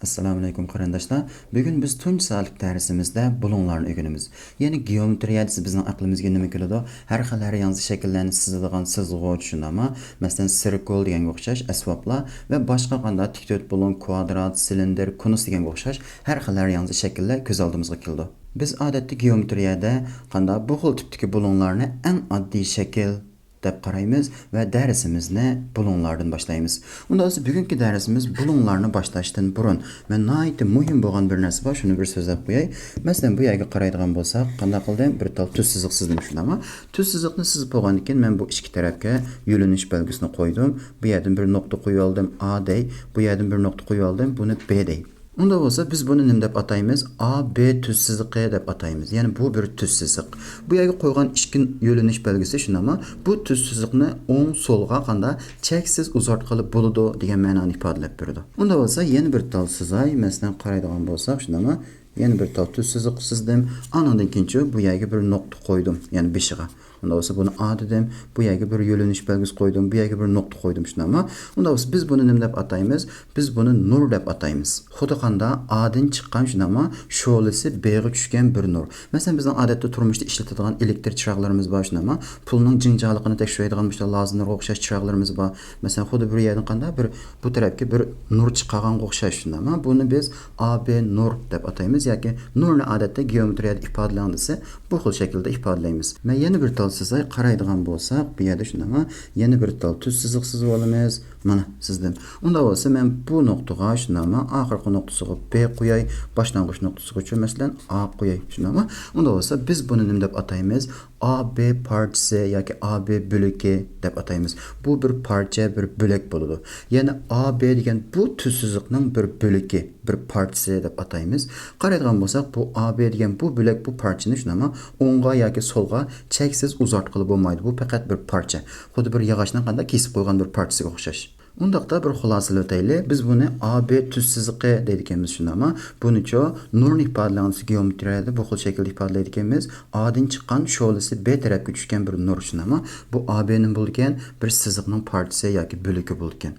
Assalamu alaykum qarindoshlar. Bugun biz tunji sonlik darsimizda bulonlarni o'rganamiz. Ya'ni geometriya bizning aqlimizga nima keladi? Har xil yangi shakllarni chizadigan chizg'ich tushunami? Masalan, sirkul deganga o'xshash asboblar va boshqa qanday tikto't bulon, kvadrat, silindr, konus deganga o'xshash har xil yangi shakllar ko'z oldimizga keldi. Biz odatda geometriyada qanday bu xil tipdagi bulonlarni eng oddiy shakl deb qaraymiz va darsimizni bulonlardan boshlaymiz. Unda biz bugungi darsimiz bulonlarni boshlashdan burun men nihoyatda muhim bo'lgan bir narsa bor, shuni bir so'zlab qo'yay. Masalan, bu yerga qaraydigan bo'lsak, qanday qildim? Bir tal tuz siziq sizdim shundami? Tuz siziqni sizib bo'lgandan keyin men bu ikki tarafga yo'linish belgisini qo'ydim. Bu yerdan bir nuqta qo'yib oldim A dey, bu yerdan bir nuqta qo'yib oldim, buni B dey. Unda bo'lsa biz buni nima deb ataymiz? A, B tuz siziqi deb ataymiz. Ya'ni bu bir tuz siziq. Bu yerga qo'ygan ikki yo'linish belgisi shunami? Bu tuz siziqni o'ng so'lga qanday cheksiz uzartqili bo'ladi degan ma'noni ifodalab beradi. Unda bo'lsa yana bir tal sizay, masalan qaraydigan bo'lsak shunami? Yana bir tal tuz siziq sizdim. Anandan keyin bu yerga bir nuqta qo'ydim, ya'ni beshiga. Unda bo'lsa buni A dedim, bu yerga bir yo'linish belgisi qo'ydim, bu yerga bir nuqta qo'ydim shunami? Unda bo'lsa biz buni nima deb ataymiz? Biz buni nur deb ataymiz. Xuddi qanda A'dan chiqqan shunami? Sho'lisi B'ga tushgan bir nur. Masalan, bizning odatda turmushda ishlatadigan elektr chiroqlarimiz bor shunami? Pulning jinjaliqini tekshiradigan bo'lsa lazimlarga o'xshash chiroqlarimiz bor. Masalan, xuddi bir yerdan qanda bir bu tarafga bir nur chiqqanga o'xshash shunami? Buni biz A, B nur deb ataymiz yoki nurni odatda geometriyada ifodalansa bu xil shaklda ifodalaymiz. Men yana bir sizay qaraydigan bo'lsak, bu yerda shunami? Yana bir tal tuz siziq sizib olamiz. Mana sizdim. Unda bo'lsa men bu nuqtaga shunami? Oxirgi nuqtasiga B qo'yay, boshlang'ich nuqtasiga masalan A qo'yay shunami? Unda bo'lsa biz buni nima deb ataymiz? A, B partisi yoki A, B bo'lagi deb ataymiz. Bu bir parcha, bir bo'lak bo'ladi. Ya'ni A, B degan bu tuz siziqning bir bo'lagi, bir partisi deb ataymiz. Qaraydigan bo'lsak, bu A, B degan bu bo'lak, bu parchani shunami? O'ngga yoki so'lga cheksiz uzartqili bo'lmaydi. Bu faqat bir parcha. Xuddi bir yog'ochni qanday kesib qo'ygan bir parchasiga o'xshash. Undaqda bir xulosalab o'taylik. Biz buni A, B tuz siziqi deydiganmiz shunami? Bunicha nurni ifodalanishi geometriyada bu xil shaklda ifodalaydiganmiz. A'dan chiqqan sho'lisi B tarafga tushgan bir nur shunami? Bu A, B'ning bo'lgan bir siziqning partisi yoki bo'lagi bo'lgan.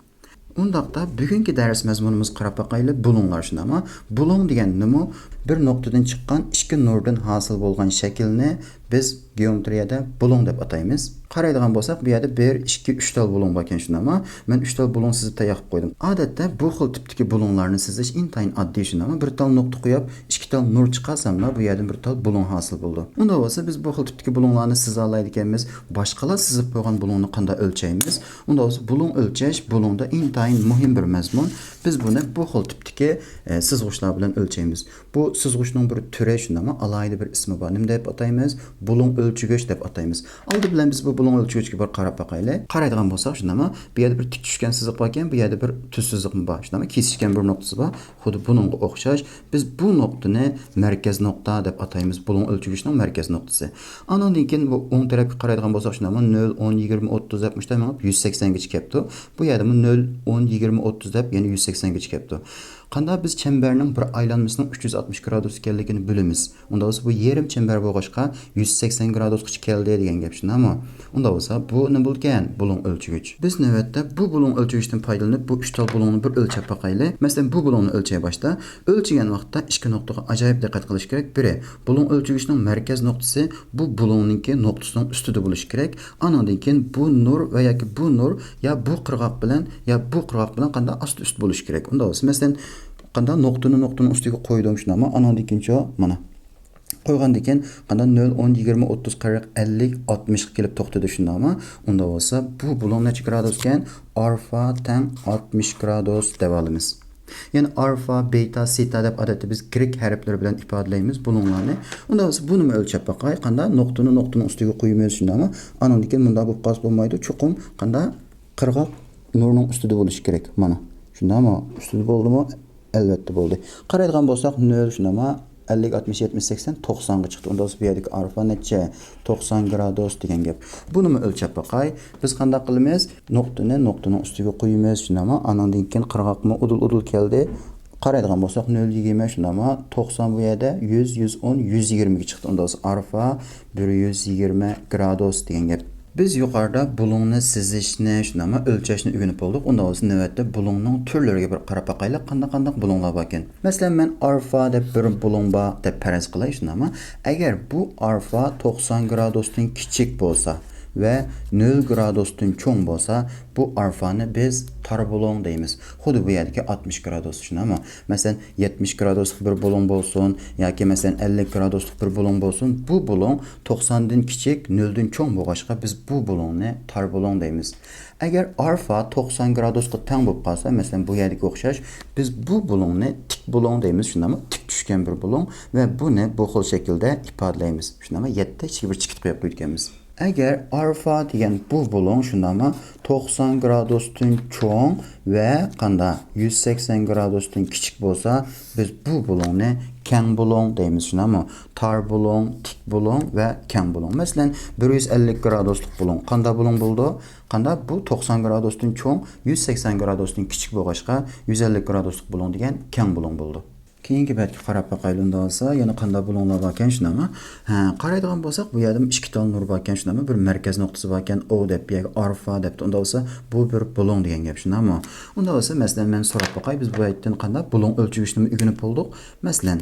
Undaqda bugungi dars mazmunimiz qarab boqaylik, bulonlar shunami? Bulon degan nima? Bir nuqtadan chiqqan ikki nurdan hosil bo'lgan shaklni biz geometriyada bulon deb ataymiz. Qaraydigan bo'lsak, bu yerda 1, 2, 3 tal bulon bor ekan shunami? Men 3 tal bulon sizib tayyor qo'ydim. Odatda bu xil tipdagi bulonlarni sizish intayin oddiy shunami? Bir tal nuqta qo'yib, 2 tal nur chiqarsamlar, bu yerdan bir tal bulon hosil bo'ldi. Unda bo'lsa biz bu xil tipdagi bulonlarni siza oladiganmiz. Boshqalar sizib qo'ygan bulonni qanday o'lchaymiz? Unda bo'lsa bulon o'lchash bulonda intayin muhim bir mazmun. Biz buni bu xil tipdagi sizg'ichlar bilan o'lchaymiz. Bu sizg'ichning bir turi shunami? Alohida bir ismi bor. Nima deb ataymiz? Bulon o'lchagich deb ataymiz. Oldi bilan biz bu bulon o'lchagichga bir qarab boqaylik. Qaraydigan bo'lsak shunami? Bu yerda bir tik tushgan siziq bor ekan, bu yerda bir tuz siziqmi bor shunami? Kesishgan bir nuqtasi bor. Xuddi buningga o'xshash. Biz bu nuqtani markaz nuqta deb ataymiz. Bulon o'lchagichning markaz nuqtasi. Andan keyin bu o'ng tarafga qaraydigan bo'lsak shunami? 0, 10, 20, 30 60 dan 180 gacha kelibdi. Bu yerda 0, 10, 20, 30 deb yana 180 gacha kelibdi. Qanday biz chambarning bir aylanmasining 360 gradus ekanligini bilamiz. Unda bo'lsa bu yarim chambar bo'lg'achqa 180 gradusgacha keldi degan gap shundami? Unda bo'lsa bu nima bo'lgan? Bulon o'lchagich. Biz navbatda bu bulon o'lchagichdan foydalanib bu 3 tal bulonni bir o'lchab boqaylik. Masalan, bu bulonni o'lchay boshda o'lchagan vaqtda ikki nuqtaga ajoyib diqqat qilish kerak. Biri, bulon o'lchagichning markaz nuqtasi bu bulonninki nuqtasining ustida bo'lishi kerak. Andan keyin bu nur va yoki bu nur ya bu qirg'oq bilan qanday ust bo'lishi kerak. Unda bo'lsa masalan qanday nuqtaning ustiga qo'ydim shunami? Andan keyin mana qo'ygandan keyin qanday 0, 10, 20, 30, 40, 50, 60 kelib to'xtadi shundami? Unda bo'lsa bu bulon necha gradus ekan? Alfa teng 60 gradus deb olamiz. Ya'ni alfa, beta, seta deb odatda biz grek harflari bilan ifodalaymiz bulonlarni. Unda bo'lsa buni o'lchab boqay. Qanday nuqtaning ustiga qo'yamiz shundami? Andan keyin bunda bu qas bo'lmaydi. Chuqum qanday qirg'oq nurning ustida bo'lishi kerak. Mana. Shundami? Ustida bo'ldimi? Albatta bo'ldi. Qaraydigan bo'lsak 0 shunami? 50, 60, 70, 80, 90 ga chiqdi. Unda bu yerdagi alfa necha? 90 gradus degan gap. Buni o'lchab boqay. Biz qanday qilamiz? Nuqtaning ustiga qo'yamiz shundami? Andan keyin qirg'oqmi udul keldi. Qaraydigan bo'lsak 0,20 shundami? 90 bu yerda 100, 110, 120 ga chiqdi. Unda alfa 120 gradus degan gap Biz yuqorida bulungni sizishni, shunama o'lchashni o'rganib boldik. Unda o'zi navbatda bulungning turlariga bir qarab baqaylik, qanday bulunglar bor ekan. Masalan, men alfa deb bir bulung bor deb faraz qilay, shunama. Agar bu alfa 90 gradusdan kichik bo'lsa ve 0 gradusdan cho'ng bo'lsa, bu alfani biz tar bulung deymiz. Xuddi bu yerdagi 60 gradus shunami. Masalan, 70 graduslik bir bulung bo'lsin yoki masalan 50 graduslik bir bulung bo'lsin, bu bulung 90 dan kichik, 0 dan cho'ng bo'lg'achqa biz bu bulungni tar bulung deymiz. Agar alfa 90 gradusga teng bo'lib qolsa, masalan bu yerdagi o'xshash, biz bu bulungni tik bulung deymiz, shunami, tik tushgan bir bulung ve buni bu xil shaklda ifodalaymiz. Shunami, 7 ichiga bir chikit qo'yib qo'yganmiz. Eğer alfa degan bu bulung shundami 90 gradusdan cho'ng ve qanda 180 gradusdan kichik bo'lsa, biz bu bulungni keng bulung deymiz, shundami? Tar bulung, tik bulung ve keng bulung. Masalan, 150 graduslik bulung qanda bulung bo'ldi? Qanda bu 90 gradusdan cho'ng, 180 gradusdan kichik bo'lg'achqa 150 graduslik bulung degan keng bulung bo'ldi. Keyingi betga qarab baqaylik unda olsa, yana qanday bulunglar bor ekan shunami? Qaraydigan bo'lsak, bu yerda ikki tal nur bor ekan shunami? Bir markaz nuqtasi bor ekan, O deb, yoki alfa deb. Unda olsa, bu bir bulung degan gap shunami? Unda olsa, masalan, men so'rab baqay, biz bu yerdan qanday bulung o'lchashni o'rganib boldik. Masalan,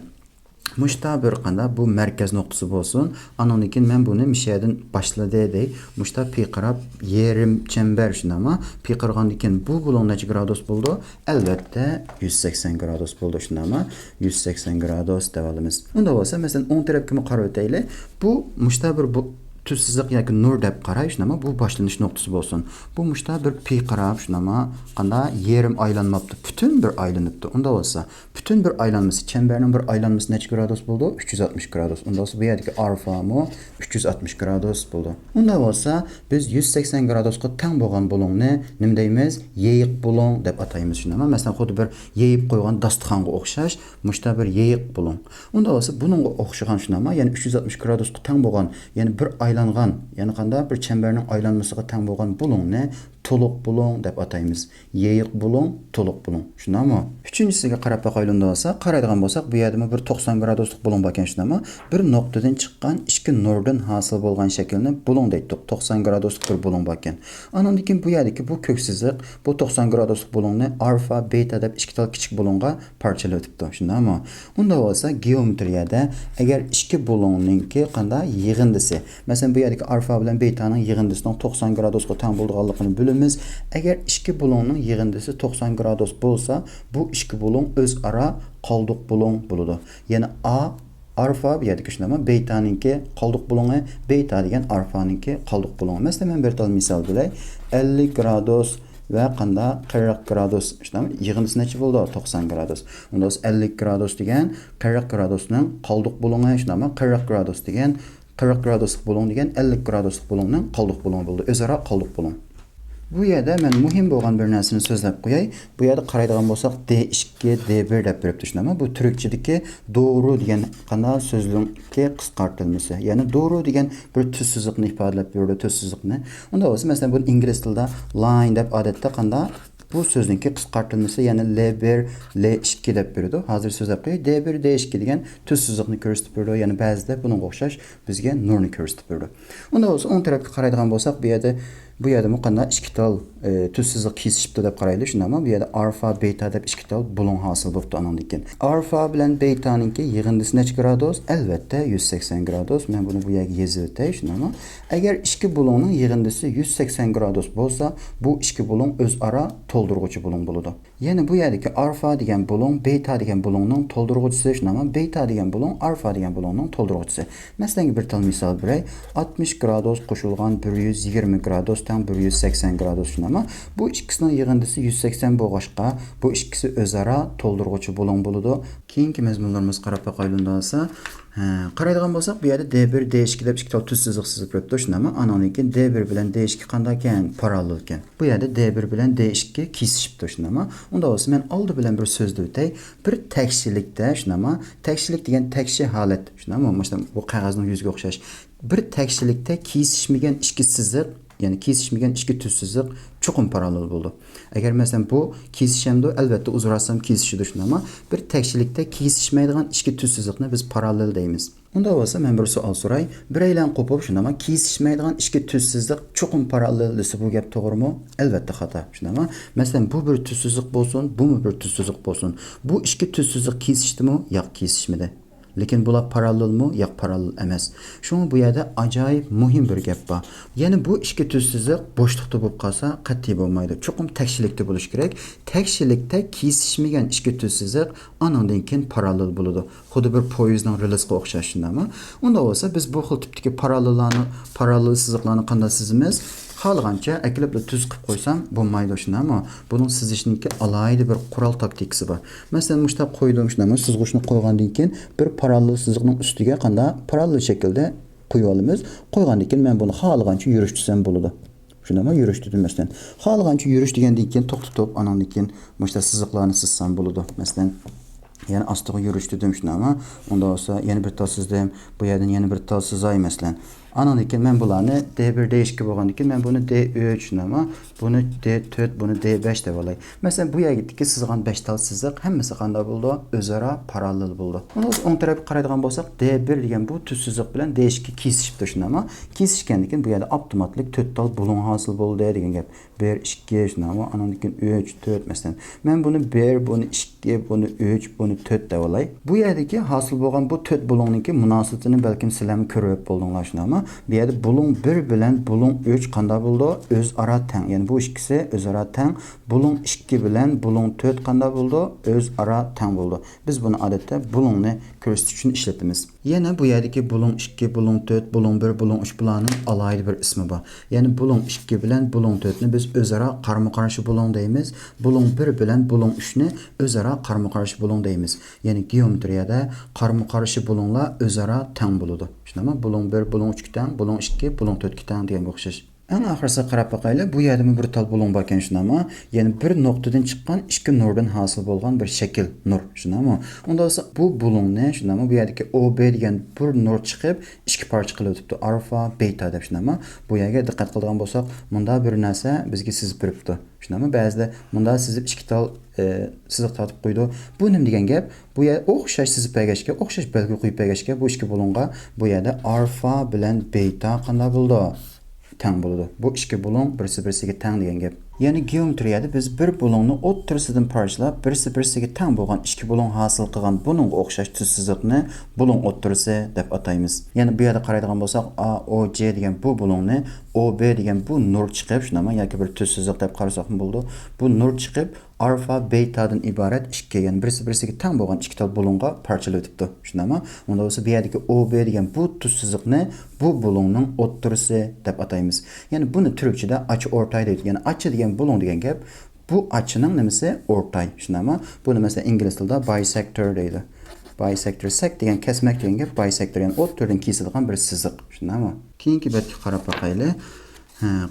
Muşta bir qanda bu merkez noktası bo'lsin. Andan keyin men buni mishadan boshladay. Muşta piqirab yerim çember shunami. Piqirgandan keyin bu bulung necha gradus bo'ldi? Albatta 180 gradus bo'ldi shunami. 180 gradus deb olamiz. Unda bo'lsa, masalan, 10 tarafga qarab o'taylik. Bu muşta bir bu tuzsizlik yoki nur deb qaraysh, nima bu boshlanish nuqtasi bo'lsin. Bu muşta bir pi qarab, nima qanda yerim aylanmabdi, bütün bir aylanibdi. Unda bo'lsa, bütün bir aylanması, çemberning bir aylanması necha gradus bo'ldi? 360 gradus. Unda bo'lsa bu yerdagi alfa mo 360 gradus bo'ldi. Unda bo'lsa, biz 180 gradusga teng bo'lgan bulungni nima deymiz? Yeyiq bulung deb ataymiz shunami. Masalan, xuddi bir yeyib qo'ygan dasturxonga o'xshash, muşta bir yeyiq bulung. Unda bo'lsa, buningga o'xshagan shunami, ya'ni 360 gradusga teng bo'lgan, ya'ni bir aylangan, yani qanda bir çemberning aylanmasıga teng bo'lgan bulungni to'liq bulung deb ataymiz. Yeyiq bulung, to'liq bulung. Shunami? Uchinchisiga qarab baqaylik bo'lsa, qaraydigan bo'lsak, bu yerda bir 90 graduslik bulung bor ekan shunami? Bir nuqtadan chiqqan ikki nurdan hosil bo'lgan shaklni bulung deydik. 90 graduslik bir bulung bor ekan. Andan keyin bu yerdagi bu ko'ksiziq, bu 90 graduslik bulungni alfa, beta deb ikki tal kichik bulungga parchalab o'tibdi. Shunami? Unda bo'lsa, geometriyada agar ikki bulungningki qanday yig'indisi, masalan bu yerdagi alfa bilan betaning yig'indisining 90 gradusga teng bo'lganligini bilamiz. Agar ikki bulungning yig'indisi 90 gradus bo'lsa, bu ikki bulung o'zaro qoldiq bulung bo'ladi. Ya'ni A alfa bir yerdagi shunami, betaninki qoldiq bulungi, beta degan alfaninki qoldiq bulungi. Masalan, men bir tal misol bilay. 50 gradus ve qanda 40 gradus shunami, yig'indisi necha bo'ldi? 90 gradus. Unda 50 gradus degan 40 gradusning qoldiq bulungi shunami, 40 gradus degan 40 graduslik bulung degan 50 graduslik bulungning qoldiq bulungi bo'ldi. O'zaro qoldiq bulung. Bu yerda men muhim bo'lgan bir narsani so'zlab qo'yay. Bu yerda qaraydigan bo'lsak, D2, D1 deb beribdi shunami. Bu turkchadagi doğru degan qanday so'zlikka qisqartirilmasi. Ya'ni doğru degan bir tuzsizlikni ifodalab berdi, tuzsizlikni. Unda bo'lsa, masalan, bu ingliz tilida line deb odatda qanday bu sözünki qisqartirilmasi, ya'ni L1, L2 deb berdi. Hozir so'zlab qo'yay. D1, D2 degan tuzsizlikni ko'rsatib berdi. Ya'ni ba'zida bunga o'xshash bizga nurni ko'rsatib berdi. Unda bo'lsa, o'ng tarafga qaraydigan bo'lsak, bu yerda qanday ikki tal tuzsizlik kesishibdi deb qaraylik shundami? Bu yerda alfa, beta deb ikki tal bulung hosil bo'libdi andan keyin. Alfa bilan betaninki yig'indisi necha gradus? Albatta 180 gradus. Men buni bu yerga yozib o'tay shundami? Agar ikki bulungning yig'indisi 180 gradus bo'lsa, bu ikki bulung o'zaro to'ldiruvchi bulung bo'ladi. Ya'ni bu yerdagi alfa degan bulung, beta degan bulungning to'ldiruvchisi shundami? Beta degan bulung, alfa degan bulungning to'ldiruvchisi. Masalan, bir tal misol beray. 60 gradus qo'shilgan 120 gradus 180 gradus shunami. Bu ikkisining yig'indisi 180 bo'lg'achqa, bu ikkisi o'zaro to'ldiruvchi bulung bo'ladi. Keyingi mazmunlarimiz qarab baqaylik bo'lsa, qaraydigan bo'lsak, bu yerda D1, D2 deb ikki tal tuzsizlik sizib beribdi shunami? Andan keyin D1 bilan D2 qanday ekan? Parallel ekan. Bu yerda D1 bilan D2 kesishibdi shunami? Unda bo'lsa, men oldi bilan bir so'zni o'tay. Bir tekshilikda shunami? Tekshilik degan tekshi holat shunami? Mana bu qog'ozning yuziga o'xshash. Bir tekshilikda kesishmagan ikki siziq yani kesişmegen ikki tuzsizlik chuqur parallel bo'ldi. Agar masalan bu kesishimdi, albatta uzrasam kesishidi shunda, ama bir tekşilikte kesishmaydigan ikki tuzsizlikni biz parallel deymiz. Unda bo'lsa men bir savol so'ray. Biraylan qo'pib shunda, ama kesishmaydigan ikki tuzsizlik chuqur parallel desa bu gap to'g'rimi? Albatta xato. Shunda, ama masalan bu bir tuzsizlik bo'lsin, bu bir tuzsizlik bo'lsin. Bu ikki tuzsizlik kesishdimi? Yo'q, kesishmadi. Lekin bular parallel mi? Yo'q, parallel emas. Şunu bu yerda ajoyib muhim bir gap bor. Ya'ni bu ikki tuzsizlik bo'shliqda bo'lib qolsa, qat'iy bo'lmaydi. Chuqur tekşilikda bo'lish kerak. Tekşilikda kesishmagan ikki tuzsizlik anandan keyin parallel bo'ladi. Xuddi bir poyezdning relasiga o'xshash shundami? Unda bo'lsa biz bu xil tipdagi parallel siziqlarni qanday sizimiz? Xalqancha aklabla tuz qilib qo'ysam bo'lmaydi shunda, ama buning sizishniki alohida bir qural taktikasi bor. Masalan, mushta qo'ydim shunda, ama sizg'ichni qo'ygandan keyin bir parallel siziqning ustiga qanday parallel shaklda qo'yib olamiz. Qo'ygandan keyin men buni xalqancha yurishtirsam bo'ladi. Shunda, ama yurishtirdim masalan. Xalqancha yurish degandan keyin to'xtatib, anandan keyin mushta siziqlarni sizsam bo'ladi. Masalan, yani astiga yurishtirdim shunda, ama unda bo'lsa yana bir tal sizdim, bu yerdan yana bir tal sizay masalan. Anandan keyin men bularni D1 D2 bo'lgandan keyin men buni D3 ama bunu D4, bunu D5 deb olay. Masalan, bu yerga ikki sizgan 5 tal siziq hammasi qanday bo'ldi? O'zaro parallel bo'ldi. Uni o'ng tarafga qaraydigan bo'lsak, D1 degan bu tuz siziq bilan D2 kesishibdi shunda, ama kesishgandan keyin bu yerda avtomatik 4 tal bulun hosil bo'ldi degan gap. 1 2 shunda, ama anandan keyin 3 4 masalan. Men buni 1, bunu 2, bunu 3, bunu 4 deb olay. Bu yerdagi hosil bo'lgan bu 4 bulunninki munosabatini balkim sizlar ko'rib bo'ldinglar shunda, ama bu yerda bulun 1 bilan bulun 3 qanday bo'ldi? O'zaro teng. Yani bu ikkisi o'zaro teng. Bulun 2 bilan bulun 4 qanday bo'ldi? O'zaro teng bo'ldi. Biz buni odatda bulunni ko'rsatish uchun ishlatamiz. Yana bu yerdagi bulun 2, bulun 4, bulun 1, bulun 3 bularning alohida bir ismi bor. Yani bulun 2 bilan bulun 4ni biz o'zaro qarama-qarshi bulun deymiz. Bulun 1 bilan bulun 3ni o'zaro qarama-qarshi bulun deymiz. Yani geometriyada qarama-qarshi bulunlar o'zaro teng bo'ladi. Shundami? Bulun 1, bulun 3 teng, bulun 2, bulun 4 teng deganga o'xshash. En ahirisi qarab boqaylik. Bu yerda bir tal bulun bor ekan shunda, ama yani bir nuqtadan chiqqan ikki nurdan hosil bo'lgan bir shakl nur shunda, ama unda bo'lsa bu bulunni shunda, ama bu yerdagi OB degan bir nur chiqib ikki parcha qilib o'tibdi. Alfa, beta deb shunda, ama bu yerga diqqat qilgan bo'lsak, bunda bir narsa bizga sizib turibdi. Shunda, ama ba'zida bunda sizib ikki tal siziq tatib qo'ydi. Bu nima degan gap? Bu yer o'xshash sizib bergachga, o'xshash belgi qo'yib bergachga bu ikki bulunga bu yerda alfa bilan beta qanday bo'ldi? Teng bo'ladi. Bu ikki bulun birisi-birisiga teng degan gap. Yani geometriyada biz bir bulunni o'ttirisidan parchalab, birisi-birisiga teng bo'lgan ikki bulun hosil qilgan buningga o'xshash tuz siziqni bulun o'ttirisi deb ataymiz. Yani bu yerda qaraydigan bo'lsak, A, O, C degan bu bulunni OB degan bu nur chiqib, shunami yoki bir tuz siziq deb qarasak bo'ldi. Bu nur chiqib alfa, betadan iborat ikki, yani birisi-birisiga teng bo'lgan ikki tal bulunga parchalab o'tibdi. Shundami? Unda bo'lsa bu yerdagi OB degan bu tuz siziqni bu bulunning o'ttirisi deb ataymiz. Yani buni turkchada ochi o'rtay deydi. Yani ochi degan bulun degan gap bu ochining nimasi? O'rtay. Shundami? Buni masalan ingliz tilida bisector deydi. Bisector, sek degan kesmak degan gap, bisector yani o'ttirdan kesilgan bir siziq. Shundami? Keyingi betga qarab boqaylik.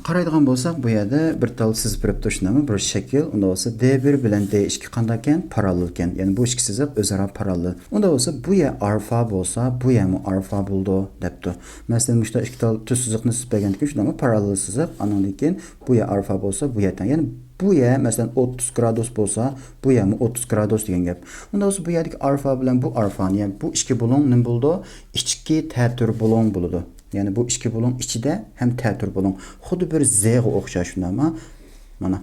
Qaraydigan bo'lsak, bu yerda bir tal sizib turibdi shundami? Bir shakl. Unda bo'lsa D1 bilan D2 qanday ekan? Parallel ekan. Yani bu ikki siziq o'zaro parallel. Unda bo'lsa bu yer alfa bo'lsa, bu ham alfa bo'ldi debdi. Masalan, mushta ikki tal tuz siziqni sizib bergandan keyin shundami? Parallel siziq. Andan keyin bu yer alfa bo'lsa, bu yer teng. Yani bu yer masalan 30 gradus bo'lsa, bu ham 30 gradus degan gap. Unda bo'lsa bu yerdagi alfa bilan bu alfani, yani bu ikki bulun nima bo'ldi? Ichki ta'tir bulun bo'ldi. Yani bu ikki bulun ichida ham ta'tir bulun. Xuddi bir z'ga o'xshash shundami? Mana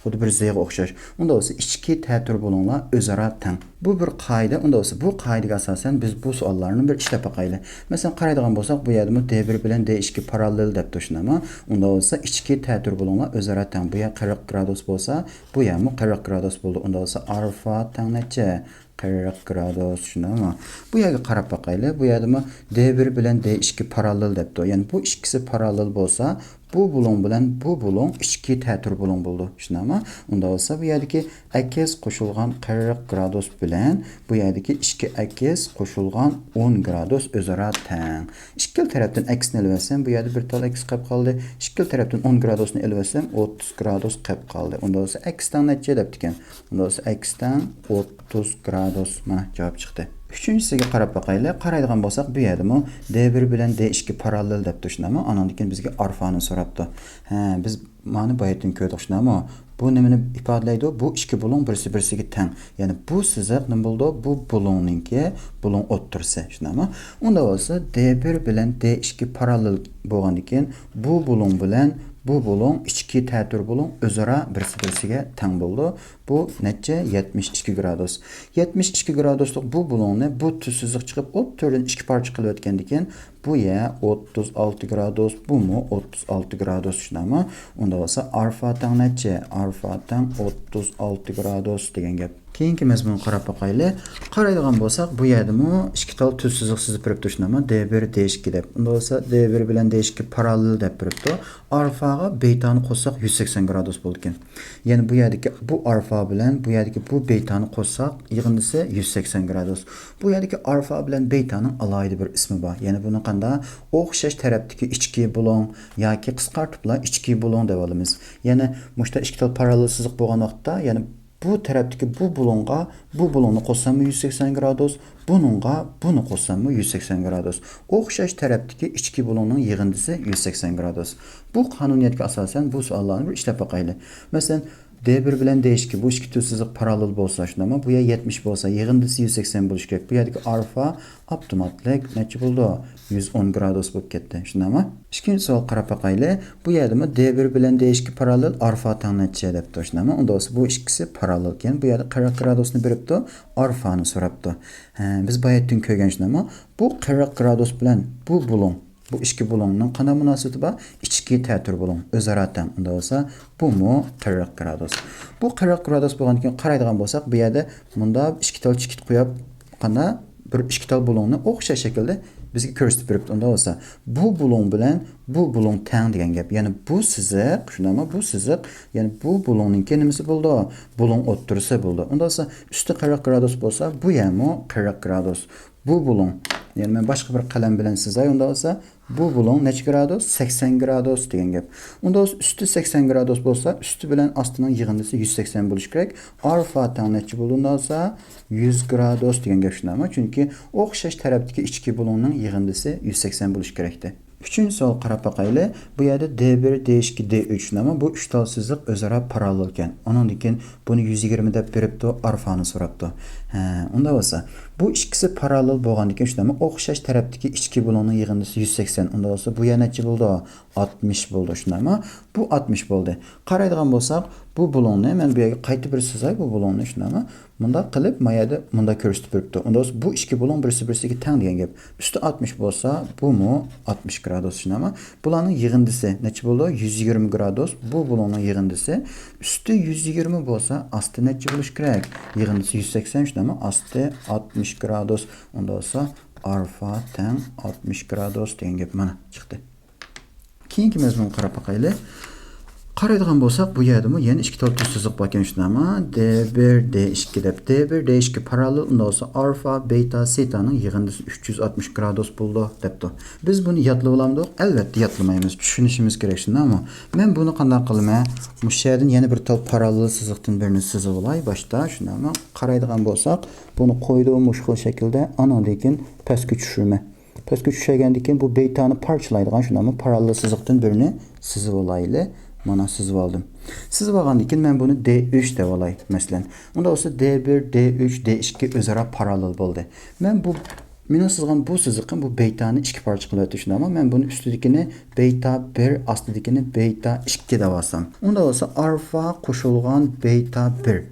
xuddi bir z'ga o'xshash. Unda bo'lsa ichki ta'tir bulunlar o'zaro teng. Bu bir qoida. Unda bo'lsa bu qoidaga asosan biz bu savollarni bir ishlab boqaylik. Masalan, qaraydigan bo'lsak, bu yerda D1 bilan D2 parallel deb tushunami? Unda bo'lsa ichki ta'tir bulunlar o'zaro teng. Bu yer 40 gradus bo'lsa, bu ham 40 gradus bo'ldi. Unda bo'lsa alfa teng necha? 40 gradus shundami? Bu yerga qarab boqaylik. Bu yerda D1 bilan D2 parallel debdi. Yani bu ikkisi parallel bo'lsa, bu bulun bilan bu bulun ikki ta'tir bulun bo'ldi. Shundami? Unda bo'lsa bu yerdagi akiz qo'shilgan 40 gradus bilan bu yerdagi ikki akiz qo'shilgan 10 gradus o'zaro teng. Ikkala tarafdan aksini olsam, bu yerda bir tal aks qolib qoldi. Ikkala tarafdan 10 gradusni olsam, 30 gradus qolib qoldi. Unda bo'lsa aksdan necha debdi ekan? Unda bo'lsa aksdan 30 gradus. Mana javob chiqdi. Üçüncüsüge qarab baqaylı. Qaraydigan bolsaq, bu yerdə D1 bilan D2 parallel deb düşünəmi? Anandikin bizga alfani sorapdı. Biz mani bayatdan ko'rdik shunami? Bu nimani ifodalaydi? Bu ikki bulung birisi-birisiga teng. Ya'ni bu siziq nima bo'ldi? Bu bulungninki bulung o'ttirisi, shunami? Unda bo'lsa D1 bilan D2 parallel bo'lgandan bu bulung bilan bu bulung ichki ta'tir bulung o'zaro birisi-birisiga teng bo'ldi. Bu necha? 72 gradus. 72 graduslik bu bulungni bu tuzsiziq chiqib o'ttirdan ikki parcha qilib o'tgandan bu ya 36 gradus, bu mu 36 gradus shunami? Unda bo'lsa alfa tang necha? Alfa tang 36 gradus degan gap. Keyingi mazmunga qarab baqayli. Qaraydigan bo'lsak, bu yerdami ikki tal tuzsiziq sizib turibdi shunami? D1, D2 deb. Unda bo'lsa D1 bilan D2 parallel deb turibdi. Alfaga betani qo'shsak 180 gradus bo'ldi ekan. Ya'ni bu yerdagi bu alfa bilan bu yerdagi bu betani qo'shsak yig'indisi 180 gradus. Bu yerdagi alfa bilan betaning alohida bir ismi bor. Ya'ni buni qanday o'xshash tarafdagi ichki bulung yoki qisqartirib ichki bulung deb olamiz. Ya'ni mushta ikki tal parallel siziq bo'lgan vaqtda, ya'ni bu tarafdagi bu bulunga bu bulungni qo'shsam 180 gradus, bununga bunu qo'shsam 180 gradus. O'xshash tarafdagi ichki bulungning yig'indisi 180 gradus. Bu qonuniyatga asosan bu savollarni bir ishlab baqayli. Masalan, D1 bilan D2 bu ikki tuzsiziq parallel bo'lsa shunami? Bu yer 70 bo'lsa, yig'indisi 180 bo'lishi kerak. Bu yerdagi alfa avtomatik necha bo'ldi? 110 gradus bo'lib ketdi. Shunami? Ikkinchi savol qarab baqayli. Bu yerdami D1 bilan D2 parallel alfa tang necha debdi. Shunami? Unda bu ikkisi parallel ekan. Bu yerda 40 gradusni beribdi, alfani so'rabdi. Biz bayatdan ko'rgan shunami? Bu 40 gradus bilan bu bulung bu ikki bulungning qanday munosabati bor? Ichki ta'tir bulung o'zaro teng. Unda bo'lsa, bu mu 40 gradus. Bu 40 gradus bo'lgandan keyin qaraydigan bo'lsak, bu yerda bunda ikki tal chikit qo'yib, qanday bir ikki tal bulungni o'xshash shaklda bizga ko'rsatib beribdi. Unda bo'lsa, bu bulung bilan bu bulung teng degan gap. Ya'ni bu siziq, shunami? Bu siziq, ya'ni bu bulungning nimasi bo'ldi? Bulung o'ttirisi bo'ldi. Unda bo'lsa, usti 40 gradus bo'lsa, bu ham 40 gradus. Bu bulung, ya'ni men boshqa bir qalam bilan sizay, unda bo'lsa, bu bulung necha gradus? 80 gradus degan gap. Unda usti 80 gradus bo'lsa, usti bilan ostining yig'indisi 180 bo'lishi kerak. Alfa tang necha bo'lganda bo'lsa, 100 gradus degan gap shunami? Chunki o'xshash tarafdagi ichki bulungning yig'indisi 180 bo'lishi kerakdi. Üçüncü savol qarab baqayli. Bu yerda D1, D2, D3 nima? Bu 3 tal siziq o'zaro parallel ekan. Ondan keyin buni 120 deb beribdi, alfani so'rabdi. Unda bo'lsa, bu ikkisi parallel bo'lgandan keyin shunami? O'xshash tarafdagi ichki bulungning yig'indisi 180. Unda bo'lsa, bu yana necha bo'ldi? 60 bo'ldi shunami? Bu 60 bo'ldi. Qaraydigan bo'lsak, bu bulungni men bu yerga qayta bir sizay bu bulungni shunami? Bunda qilib mayada bunda ko'rsatib turibdi. Unda bu ikki bulung birisi-birisiga teng degan gap. Usti 60 bo'lsa, bu mu 60 gradus shunami? Bularning yig'indisi necha bo'ldi? 120 gradus. Bu bulungning yig'indisi usti 120 bo'lsa, asti necha bo'lishi kerak? Yig'indisi 180 shunami? Asti 60 gradus. Unda bo'lsa alfa teng 60 gradus degan gap mana chiqdi. Keyingi mazmunga qarab baqayli. Qaraydigan bo'lsak, bu yerda yana ikki tal tuzsiziq bor ekan shunami? D1, D2 deb. D1, D2 parallel, unda bo'lsa alfa, beta, setaning yig'indisi 360 gradus bo'ldi debdi. Biz buni yodlab olamdik? Albatta yodlamaymiz. Tushunishimiz kerak shundami? Men buni qanday qilaman? Bu yerdan yana bir tal parallel siziqdan birini sizib olay boshda shundami? Qaraydigan bo'lsak, buni qo'ydim mushkul shaklda, anandan keyin pastga tushirma. Pastga tushirgandan keyin bu betani parchalaydigan shundami? Parallel siziqdan birini sizib olayli. Mana sizib oldim. Sizib olgandan keyin men buni D3 deb olay masalan. Unda bo'lsa D1, D3, D2 o'zaro parallel bo'ldi. Men bu meni sizgan bu siziqni bu betani ikki parcha qilib o'tishdim, men buni ustidagini beta 1, ostidagini beta 2 deb olsam. Unda bo'lsa alfa qo'shilgan beta 1.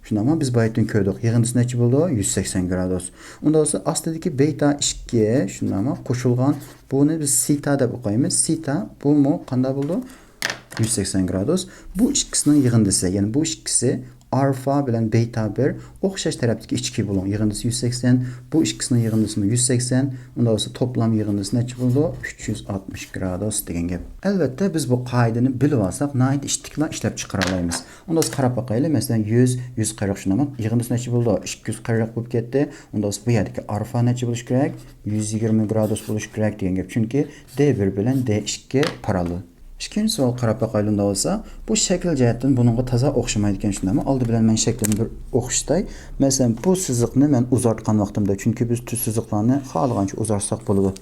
Shunami? Biz baytdan ko'rdik. Yig'indisi necha bo'ldi? 180 gradus. Unda bo'lsa ostidagi beta 2, shunami? Qo'shilgan buni biz seta deb o'qiymiz. Seta bu mu qanday bo'ldi? 180 gradus. Bu ikkisining yig'indisi, ya'ni bu ikkisi alfa bilan beta 1 o'xshash tarafdagi ichki bulung yig'indisi 180, bu ikkisining yig'indisi 180, unda bo'lsa toplam yig'indisi necha bo'ldi? 360 gradus degan gap. Albatta biz bu qoidani bilib olsak, nayt ishtiqlar ishlab chiqara olamiz. Unda biz qarab baqaylik, masalan 100, 140 shunami? Yig'indisi necha bo'ldi? 240 bo'lib ketdi. Unda biz bu yerdagi alfa necha bo'lishi kerak? 120 gradus bo'lishi kerak degan gap. Chunki D1 bilan D2 parallel. İkinci savol qarab baqaylı olsa, bu şekil cihetdən bununla taza oxşamaydı ekan şundami. Aldı bilan men şeklini bir oxşatay. Məsələn, bu sızıqni men uzartqan vaqtimda, çünki biz tüz sızıqlarni xalığancha uzarsaq boladı.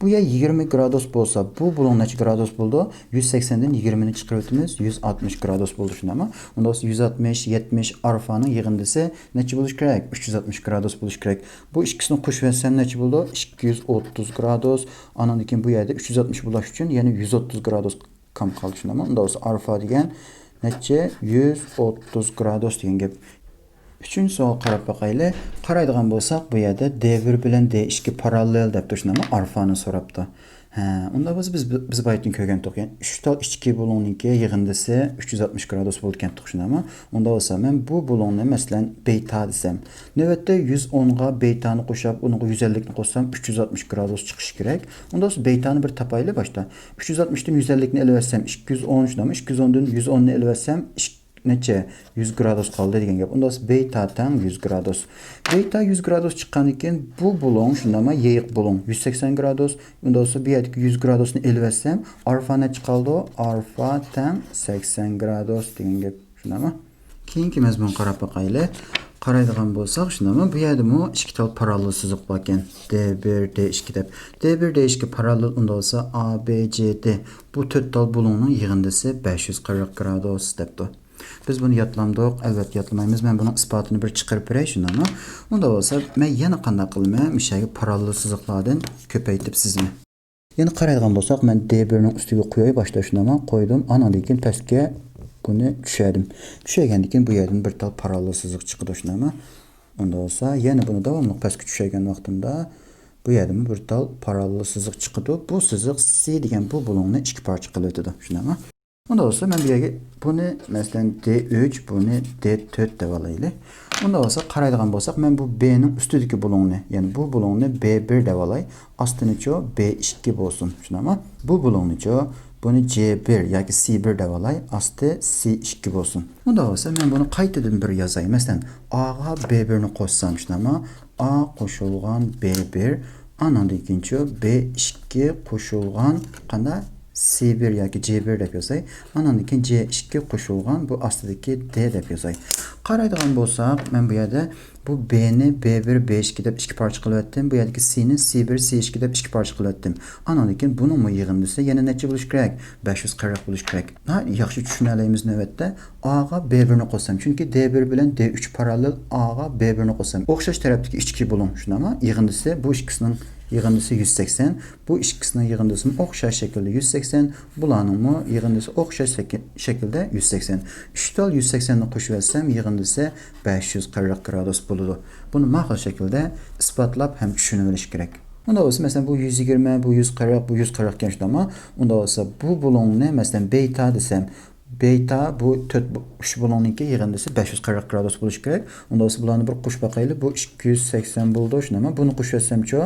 Bu ya 20 gradus bolsa, bu bulun neçə gradus buldu? 180'den 20'ni çıxırtımız 160 gradus buldu şundami. Onda 160, 70 arfanın yığındısı neçə buluş kerak? 360 gradus buluş kerak. Bu ikisini qoşub etsəm neçə buldu? 230 gradus. Anandan keyin bu yerdə 360 bulaş üçün, yəni 130 gradus kam qaldı şundami. Onda olsa arfa degan neçə 130 gradus degan gap. Üçüncü savol qarab baqaylı. Qaraydigan bolsaq, bu yerdə D1 bilan D2 parallel deb turishni arfani so'rabdi. Onda biz baytdan ko'rgandik. Yani 3 tal 2 bulonninki yig'indisi 360 gradus bo'lgan tuxshinami? Onda bo'lsa men bu bulonni masalan beta desam, navbatda 110 ga betani qo'shib, unga 150 ni qo'shsam 360 gradus chiqishi kerak. Onda biz betani bir topayli boshda. 360 dan 150 ni elvatsam 210 shunami, 210 dan 110 ni elvatsam neçe 100 gradus qaldı degan gap. Onda beta tang 100 gradus. Beta 100 gradus chiqqandan keyin bu bulon shundami yeyiq bulon 180 gradus. Onda bu yerdagi 100 gradusni elvatsam, alfa necha qoldi? Alfa tang 80 gradus degan gap. Shundami? Keyingi mazmun qarab baqayli. Qaraydigan bo'lsak, shundami? Bu yerda mu ikki tal parallel siziq bor ekan. D1, D2 deb. D1, D2 parallel unda olsa A, B, C, D. Bu 4 tal bulonning yig'indisi 540 gradus debdi. Biz bunu yatlamdık. Elbette yatlamaymiz. Ben bunun ispatını bir çıkarıp vereyim şundan. Onda olsa ben yana qanday qilmayman, mishaga parallel siziqlardan ko'paytib sizmi. Yana qaraydigan bo'lsak, men D1'ning ustiga qo'yay boshda shundan qo'ydim. Anandan keyin pastga buni tushadim. Tushagandan keyin bu yerdan bir tal parallel siziq chiqdi shundan. Onda olsa yana bunu davomli pastga tushagan vaqtimda bu yerdan bir tal parallel siziq chiqdi. Bu siziq C degan bu bulonni ikki parcha qilib o'tadi shundan. Onda olsa ben bir yerga bunu mesela D3, bunu D4 deb alaylı. Onda olsa qaraydigan bo'lsak, men bu B'ning ustidagi bulonni, ya'ni bu bulonni B1 deb alay. Astinicho B2 bo'lsin. Shunami? Bu bulonnicho bunu C1 yoki C1 deb alay. Asti C2 bo'lsin. Onda olsa men buni qaytadan bir yozay. Masalan, A ga B1 ni qo'shsam, shunami? A qo'shilgan B1, anandan ikkinchi B2 qo'shilgan qanday? C1 yoki C1 deb yozay. Anandan keyin C2 qo'shilgan bu astidagi D deb yozay. Qaraydigan bo'lsak, men bu yerda bu B ni B1, B2 deb ikki parcha qilib etdim. Bu yerdagi C ni C1, C2 deb ikki parcha qilib etdim. Anandan keyin buning yig'indisi yana necha bo'lish kerak? 540 bo'lish kerak. Yaxshi tushuna olamiz navbatda. A ga B1 ni qo'shsam, chunki D1 bilan D3 parallel, A ga B1 ni qo'shsam, o'xshash tarafdagi ichki bo'lum, shunami? Yig'indisi bu ikkisining yığındısı 180. Bu ikisinin yığındısı oxşar şekilde 180. Bulanın mı yığındısı oxşar şekilde 180. 3 tal 180'ni qo'shib etsem yığındısı 540 gradus buludu. Bunu ma'qul şekilde ispatlab hem tushunib olish kerak. Onda olsa mesela bu 120, bu 140, bu 140 gençler ama onda olsa bu bulonni mesela beta desem, beta bu 3 bulonninki yig'indisi 540 gradus bo'lish kerak. Unda olsa bularni bir qo'shib baqayli. Bu 280 bo'ldi, shunami? Buni qo'shib etsamchi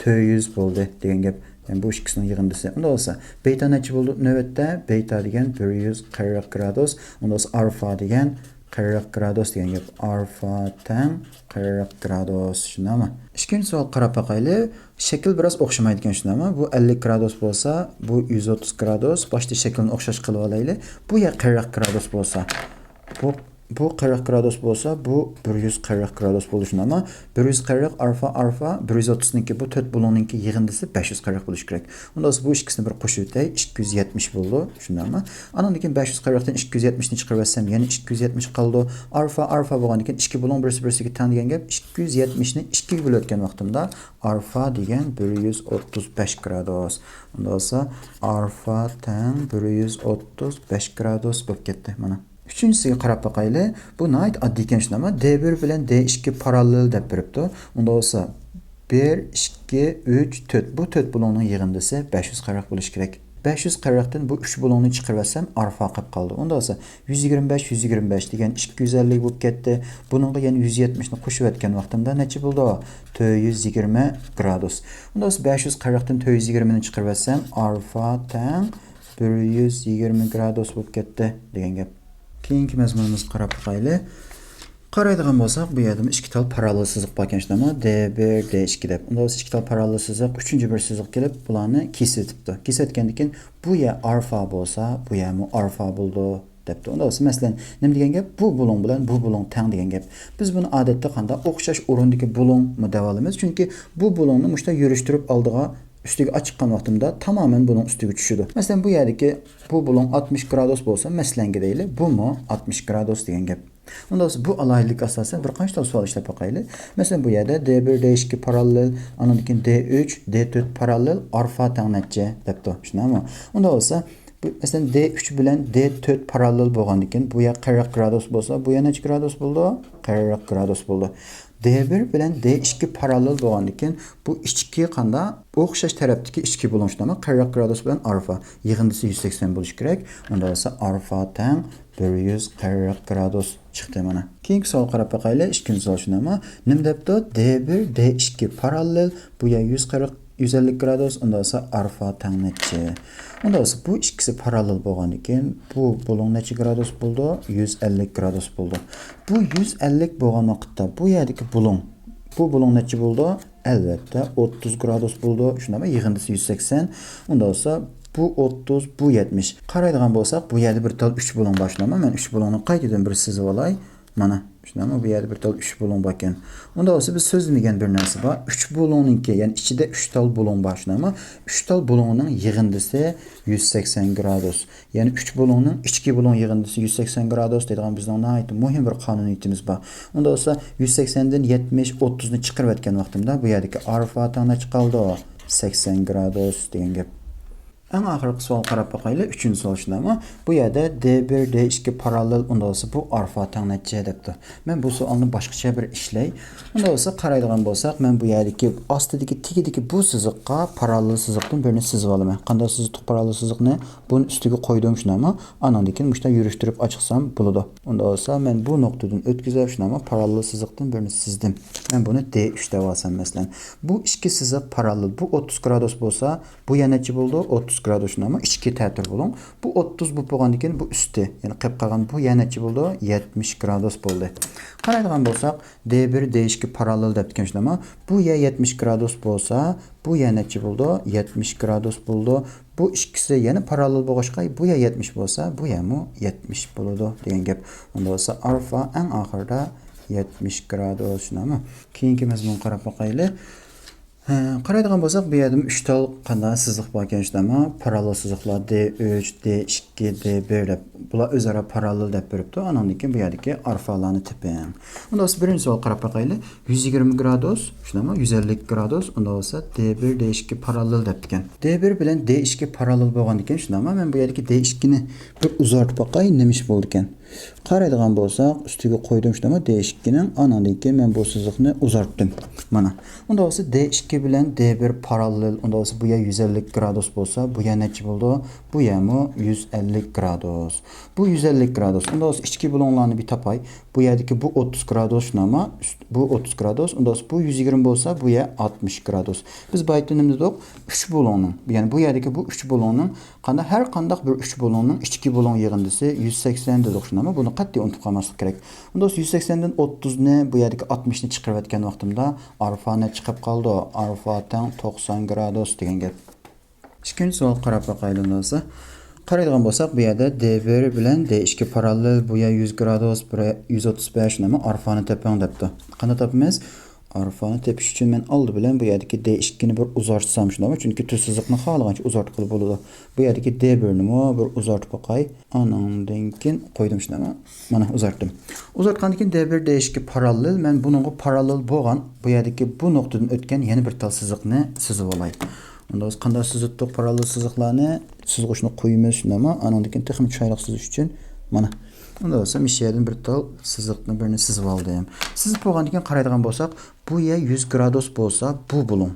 400 bo'ldi degan gap. Yani bu ikkisining yig'indisi. Unda olsa beta necha bo'ldi? Navbatda beta degan 140 gradus, unda olsa alfa degan 40 gradus degan gap. Alfa tang 40 gradus, shunami? İkinci savol qarab baqayli. Şekil biraz o'xshamaydi ekan shunami? Bu 50 gradus bo'lsa, bu 130 gradus. Boshda shaklni o'xshash qilib olayli. Bu ya 40 gradus bo'lsa, bu 40 gradus bo'lsa, bu 140 gradus bo'lishi ama 140 alfa 130 niki bu 4 bulonninki yig'indisi 540 bo'lishi kerak. Unda bu ikkisini bir qo'shib o'tay, 270 bo'ldi, shundami? Anandan keyin 540 dan 270 ni chiqarib olsam, yana 270 qoldi. Alfa bo'lgandan keyin 2 bulon birisi-birisiga teng degan gap. 270 ni 2 ga bo'lib o'tgan vaqtimda alfa degan 135 gradus. Unda olsa alfa teng 135 gradus bo'lib ketdi mana. Üçüncüsüge qarab baqayli. Bu nayt addiy ekan shunami? D1 bilan D2 parallel deb beribdi. Unda olsa 1, 2, 3, 4. Bu 4 bulonning yig'indisi 540 bo'lish kerak. 540 dan bu 3 bulonni chiqarib olsam alfa qilib qoldi. Unda olsa 125 degan 250 bo'lib ketdi. Buningga yana 170 ni qo'shib o'tgan vaqtimda necha bo'ldi? 420 gradus. Unda olsa 540 dan 420 ni chiqarib olsam alfa tang 120 gradus bo'lib ketdi degan gap. Keyingi mazmunimiz qarab baqayli. Qaraydigan bolsaq, bu yerdə 2 tal parallel sızıq bor ekan şundami? D1, D2 deb. Unda olsa 2 tal parallel sızıq, 3-cü bir sızıq kelib bularni kesitibdi. Kesitgandan keyin bu yer alfa bolsa, bu yer mu alfa bo'ldi debdi. Unda olsa masalan, nima degan gap? Bu bulon bilan bu bulon teng degan gap. Biz buni odatda qanday o'xshash o'rindagi bulon mu deb olamiz? Chunki bu bulonni mushta yurishtirib oldiga üstüge açıqqan vaqtimda tamamen bunun üstüge düşüdü. Mesela bu yerdeki bu bulon 60 gradus bolsa, meslenge deyli, bu mu 60 gradus degan gap. Ondan sonra bu alaylık asasen bir qancha sual işlep bakaylı. Mesela bu yerde D1, D2 paralel, anadaki D3, D4 paralel, alfa teng netçe depti. Şunami? Onda olsa mesela D3 bilen D4 paralel bo'lgandan bu yer 40 gradus bolsa, bu yer necha gradus bo'ldi? 40 gradus bo'ldi. D1 bilen D2 paralel bo'lgandan bu ichki qanda o'xshash tarafdagi ichki bo'lishmi? 40 gradus bilan alfa yig'indisi 180 bo'lish kerak. Unda esa alfa teng 140 gradus chiqdi mana. Keyingi savol qarab boqayli. Ikkinchi savol shunami? Nim debdi? D1, D2 paralel, bu yer 150 gradus, unda esa alfa teng necha? Unda esa bu ikkisi paralel bo'lgandan keyin bu bulon necha gradus bo'ldi? 150 gradus bo'ldi. Bu 150 bo'lgan vaqtda bu yerdagi bu bulon necha bo'ldi? Albatta 30 gradus bo'ldi. Shundami? Yig'indisi 180. Unda esa bu 30, bu 70. Qaraydigan bo'lsak, bu yerda bir tal 3 bulon boshlaman. Men 3 bulonni qaytadan bir sizib olay. Mana shundami? Bu yerda bir tal 3 bulon bor ekan. Unda olsa biz so'zlamagan bir narsa bor. 3 bulonniki, ya'ni ichida 3 tal bulon bor shundami? 3 tal bulonning yig'indisi 180 gradus. Ya'ni 3 bulonning ichki bulon yig'indisi 180 gradus deydigan bizning nihoyat muhim bir qonuniyatimiz bor. Unda olsa 180 dan 70, 30 ni chiqarib o'tgan vaqtimda bu yerdagi alfa tana chiqaldi 80 gradus degan gap. En axırki savol qarab boqayli. 3-cü savol shundami? Bu yerda D1, D2 paralel, unda olsa bu alfa teng necha debdi. Men bu savolni boshqacha bir ishlay. Unda olsa qaraydigan bo'lsak, men bu yerdagi ostidagi tigidagi bu siziqqa parallel siziqdan birini sizib olaman. Qanday siziq parallel siziqni buni ustiga qo'ydim shundami? Andan keyin mushta yurishtirib ochiqsam bo'ladi. Unda olsa men bu nuqtadan o'tkazib shundami? Parallel siziqdan birini sizdim. Men buni D3 deb olsam masalan. Bu ikki siziq parallel. Bu 30 gradus bo'lsa, bu yana necha bo'ldi? 30 gradus shundami? Ichki ta'tir bo'lgan. Bu 30 bo'lib bo'lgandan keyin bu usti, ya'ni qilib qolgan bu yana necha bo'ldi? 70 gradus bo'ldi. Qaraydigan bo'lsak, D1, D2 parallel deb ekan shundami? Bu ya 70 gradus bo'lsa, bu yana necha bo'ldi? 70 gradus bo'ldi. Bu ikkisi yana parallel bo'lg'achqa, bu ya 70 bo'lsa, bu ham 70 bo'ladi degan gap. Unda bo'lsa alfa eng oxirida 70 gradus shundami? Keyingi mazmun qarab boqayli. Qaraydigan bo'lsak, bu yerda 3 tal qanday siziq bor ekan shundami? Parallel siziqlar D3, D2, D1 deb bular o'zaro parallel deb beribdi. Andan keyin bu yerdagi alfalarni teping. Unda bo'lsa birinchi savol qarab boqayli. 120 gradus, shundami? 150 gradus, unda bo'lsa D1, D2 parallel deb ekan. D1 bilan D2 parallel bo'lgandan keyin shundami? Men bu yerdagi D2 ni bir uzartib boqay, nima ish bo'ldi ekan? Qaraydigan bo'lsak, ustiga qo'ydim shundami? D2 ning andan keyin men bu siziqni uzartdim. Mana. Unda bo'lsa D2 bilan D1 parallel, unda bo'lsa bu yer 150 gradus bo'lsa, bu yer necha bo'ldi? Bu yermi 150 gradus. Bu 150 gradus. Unda bo'lsa ichki bulonlarni bir topay. Bu yerdagi bu 30 gradus shunami? Bu 30 gradus. Unda bo'lsa bu 120 bo'lsa, bu yer 60 gradus. Biz bu yerda nima dedik? 3 bulonning, ya'ni bu yerdagi bu 3 bulonning har qanday bir 3 bulonning ichki bulon yig'indisi 180 dedik shunami? Buni qat'iy unutib qolmaslik kerak. Unda 180 dan 30 ni, bu yerdagi 60 ni chiqarib o'tgan vaqtimda alfa ne chiqib qoldi? Alfa teng 90 gradus degan gap. Ikkinchi savol qarab boqaylik unda. Qaraydigan bo'lsak, bu yerda D1 bilan D2 parallel, bu yer 100 gradus, 135 nima alfani teping debdi. Qanday topamiz? Alfani tepish uchun men oldi bilan bu yerdagi D2 ni bir uzartsam shundami? Chunki tuz siziqni xohlagancha uzartib bo'ladi. Bu yerdagi D1 ni bir uzartib qo'y. Andan keyin qo'ydim shundami? Mana uzartdim. Uzartgandan keyin D1, D2 parallel, men buningga parallel bo'lgan bu yerdagi bu nuqtadan o'tgan yana bir tal siziqni sizib olay. Unda biz qanday sizitdik parallel siziqlarni? Sizg'ichni qo'yamiz shundami? Andan keyin texnik chiroyli sizish uchun mana. Unda bo'lsa mishiyadan bir tal siziqni birini sizib oldim. Sizib bo'lgandan keyin qaraydigan bo'lsak, bu yer 100 gradus bo'lsa, bu bulon.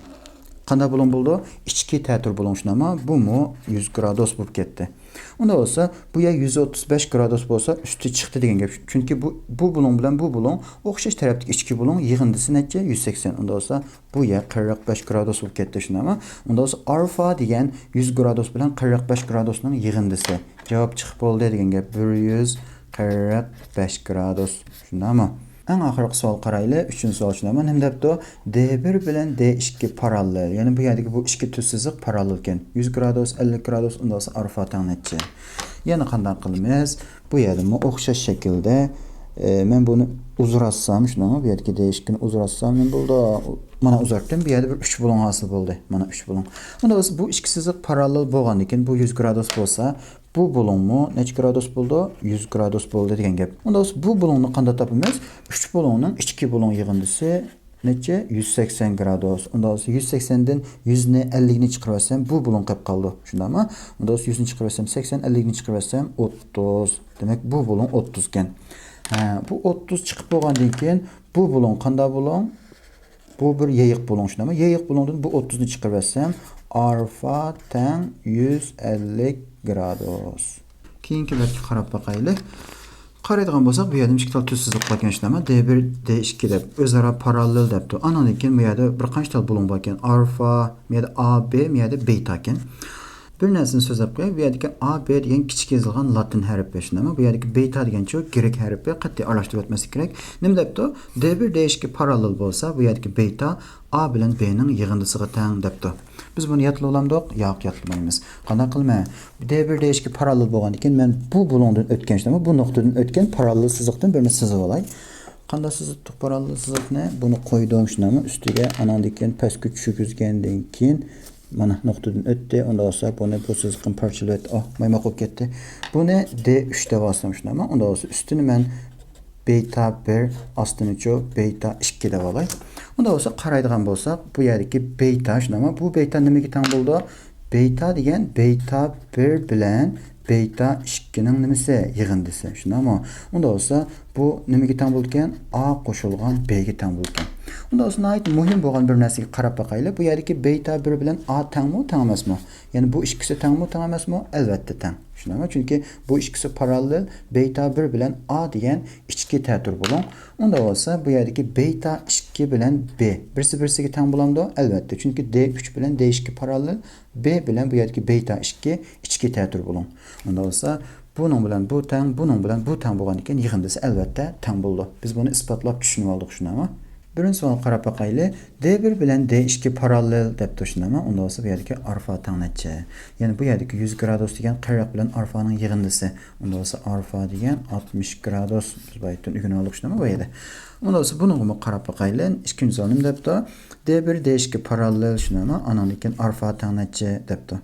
Qanday bulon bo'ldi? Ichki ta'tir bulon shundami? Bu mu 100 gradus bo'lib ketdi. Unda bo'lsa, bu yer 135 gradus bo'lsa, usti chiqdi degan gap. Chunki bu bulon bilan bu bulon o'xshash tarafdagi ichki bulon yig'indisi necha? 180. Unda bo'lsa, bu yer 45 gradus bo'lib ketdi shundami? Unda bo'lsa alfa degan 100 gradus bilan 45 gradusning yig'indisi. Javob chiqib bo'ldi degan gap. 145 gradus. Shundami? Eng ahirgi savol qarayli. 3-chi savol shundaman. Nima debdi? D1 bilan D2 parallel. Ya'ni bu yerdagi bu ikki tuz siziq parallel ekan. 100 gradus, 50 gradus, unda bo'lsa alfa teng necha? Yana qanday qilamiz? Bu yerda o'xshash shaklda men buni uzratsam, shunami, bu yerdagi D2 ni uzratsam, men bo'ldi. Mana uzartdim. Bu yerda bir 3 bulon hosil bo'ldi. Mana 3 bulon. Unda bo'lsa bu ikki siziq parallel bo'lgandan keyin bu 100 gradus bo'lsa, bu bulonmu necha gradus bo'ldi? 100 gradus bo'ldi degan gap. Unda bu bulonni qanday topamiz? 3 bulonning 2 bulon yig'indisi necha? 180 gradus. Unda 180 dan 100 ni 50 ni chiqarsam bu bulon qolib qoldi. Shundami? Unda 100 ni chiqarsam 80, 50 ni chiqarsam 30. Demak bu bulon 30 ekan. Bu 30 chiqib bo'lgandan keyin bu bulon qanday bulon? Bu bir yeyiq bulon, shundami? Yeyiq bulondan bu 30 ni chiqarsam alfa teng 150 gradus. Keyingilarga qarab boqaylik. Qaraydigan bo'lsak, bu yerda ikkita tuz siziq bor ekan, shundami? D1, D2 deb o'zaro parallel debdi. Andan keyin bu yerda bir qancha bulon bor ekan? Alfa, bu yerda AB, bu yerda beta ekan. Bir narsani so'zlab qo'yay. Bu yerdagi A, B degan kichik yozilgan latin harfi, shundami? Bu yerdagi beta degancha grek harfi qat'iy aralashtirib o'tmaslik kerak. Nima debdi? D1, D2 parallel bo'lsa, bu yerdagi beta A bilan B ning yig'indisiga teng debdi. Biz buni yodlab olamdik? Yo'q, yodlamaymiz. Qanday qilmay? D1, D2 parallel bo'lgandan keyin men bu bulondan o'tgan, shundami? Bu nuqtadan o'tgan parallel siziqdan birini chizib olay. Qanday sizib parallel siziqni? Buni qo'ydim, shundami? Ustiga anandan keyin pastga tushirgandan keyin mana nuqtadan o'tdi. Unda bo'lsa buni bu siziqni parchalab, maymoq bo'lib ketdi. Buni D3 deb olsam, shundami? Unda bo'lsa ustini men beta 1, ostini-chu beta 2 deb olay. Unda bo'lsa qaraydigan bo'lsak, bu yerdagi beta, shundami? Bu beta nimaga teng bo'ldi? Beta degan beta 1 bilan beta 2 ning nimasi? Yig'indisi, shundami? Unda bo'lsa bu nimaga teng bo'lgan? A qo'shilgan B ga teng bo'lgan. Unda o'snayt muhim bo'lgan bir narsaga qarab boqaylik. Bu yerdagi beta 1 bilan A tengmi, teng emasmi? Ya'ni bu ikkisi tengmi, teng emasmi? Albatta teng. Shundami? Chunki bu ikkisi parallel. Beta 1 bilan A degan ichki ta'tir bo'lgan. Unda bo'lsa bu yerdagi beta 2 bilan B birisi-birisiga teng bo'lamdi? Albatta. Chunki D3 bilan D2 parallel, B bilan bu yerdagi beta 2 ichki ta'tir bo'lgan. Unda bo'lsa bunun bilan bu teng, bunun bilan bu teng bo'lgandan keyin yig'indisi albatta teng bo'ldi. Biz buni isbotlab tushunib oldik, shundami? Birinchi savol qarab boqaylik. D1 bilan D2 parallel deb tushunami? Unda bo'lsa bu yerdagi alfa teng necha? Ya'ni bu yerdagi 100 gradus degan qirq bilan alfaning yig'indisi. Unda bo'lsa alfa degan 60 gradus. Biz bu yerdan o'rganib oldik, shundami bu yerda? Unda bo'lsa buni qarab boqaylik. Ikkinchi savol nima debdi? D1 D2 parallel, shundami? Andan keyin alfa teng necha debdi.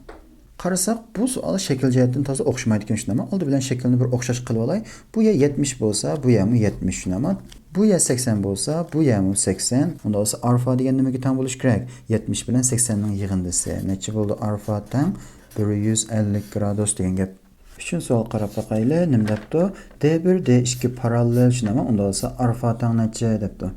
Qarasak, bu savol shakl jihatdan toza o'xshamaydi ekan, shundami? Oldi bilan shaklni bir o'xshash qilib olay. Bu yer 70 bo'lsa, bu ham 70, shundami? Bu yer 80 bo'lsa, bu ham 80. Unda bo'lsa alfa degan nimaga teng bo'lish kerak? 70 bilan 80 ning yig'indisi. Necha bo'ldi alfa teng? 150 gradus degan gap. Uchinchi savol qarab boqaylik. Nima debdi? D1 D2 parallel, shundami? Unda bo'lsa alfa teng necha debdi.